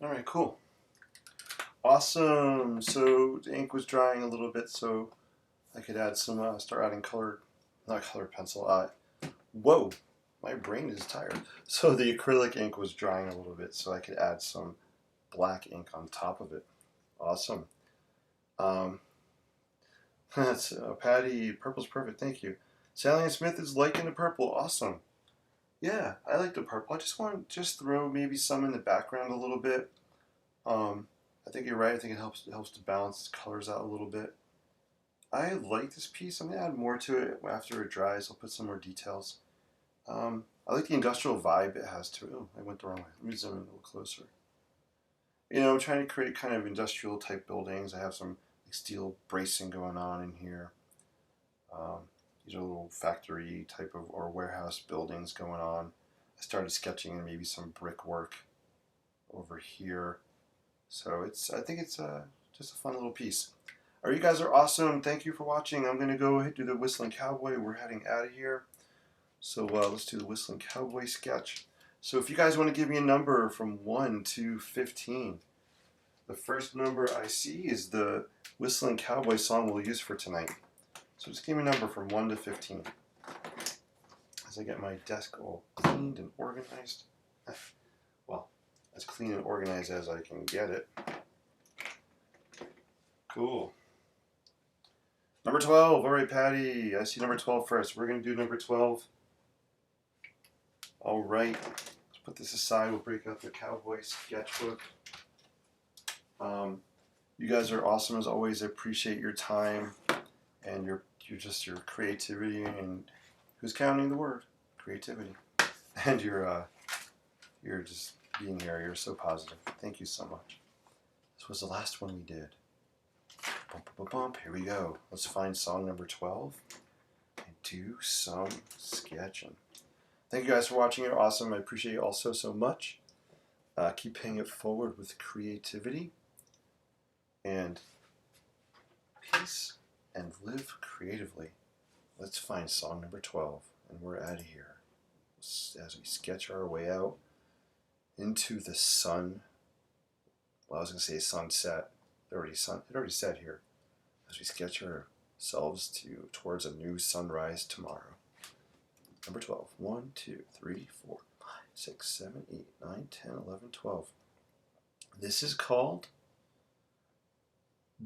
All right, cool. Awesome. So the ink was drying a little bit, so I could add some, start adding colored, not colored pencil. Whoa, my brain is tired. So the acrylic ink was drying a little bit, so I could add some black ink on top of it. Awesome. That's Patty. Purple's perfect. Thank you. Sally Ann Smith is liking the purple. Awesome. Yeah, I like the purple. I just want to just throw maybe some in the background a little bit. I think you're right. I think it helps to balance the colors out a little bit. I like this piece. I'm gonna add more to it after it dries. I'll put some more details. I like the industrial vibe it has to it. Oh, I went the wrong way. Let me zoom in a little closer. You know, I'm trying to create kind of industrial type buildings. I have some like, steel bracing going on in here. These are little factory type of or warehouse buildings going on. I started sketching in maybe some brickwork over here. So I think it's just a fun little piece. All right, you guys are awesome. Thank you for watching. I'm going to go ahead and do the Whistling Cowboy. We're heading out of here. So let's do the Whistling Cowboy sketch. So if you guys want to give me a number from 1 to 15, the first number I see is the Whistling Cowboy song we'll use for tonight. So just give me a number from 1 to 15. As I get my desk all cleaned and organized. Well, as clean and organized as I can get it. Cool. Number 12. All right, Patty. I see number 12 first. We're going to do number 12. All right. Let's put this aside. We'll break out the Cowboy sketchbook. You guys are awesome as always. I appreciate your time and your creativity, and who's counting the word? Creativity. And you're just being here. You're so positive. Thank you so much. This was the last one we did. Bump, bump, bump. Here we go. Let's find song number 12 and do some sketching. Thank you guys for watching. You're awesome. I appreciate you all so much. Keep paying it forward with creativity and peace and live creatively. Let's find song number 12 and we're out of here as we sketch our way out into the sun. Well, I was going to say sunset. It already set here as we sketch ourselves towards a new sunrise tomorrow. Number 12. 1, 2, 3, 4, 5, 6, 7, 8, 9, 10, 11, 12. This is called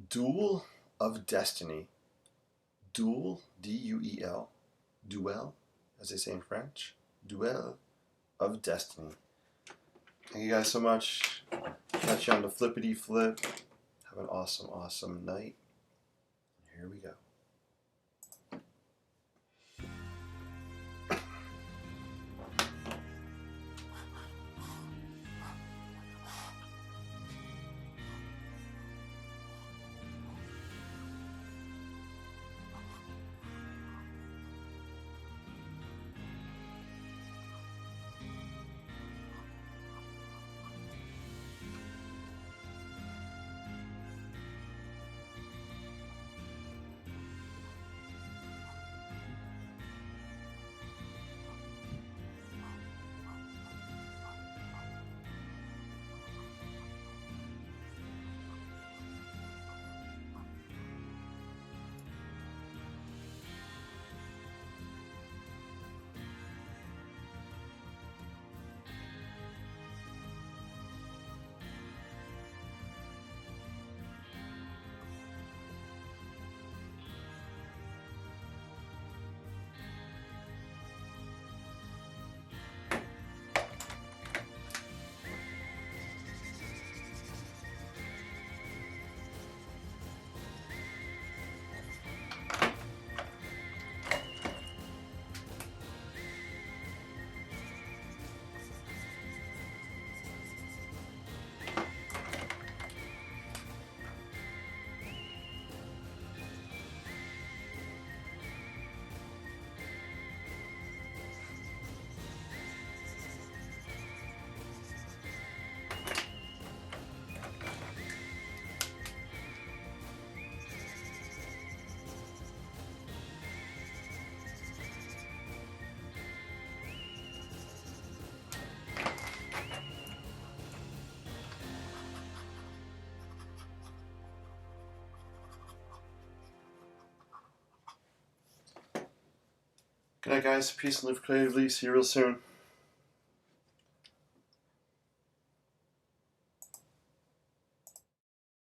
Duel of Destiny. Duel, D-U-E-L. Duel, as they say in French. Duel of Destiny. Thank you guys so much. Catch you on the flippity flip. Have an awesome night. Here we go. Good night, guys. Peace and live creatively. See you real soon.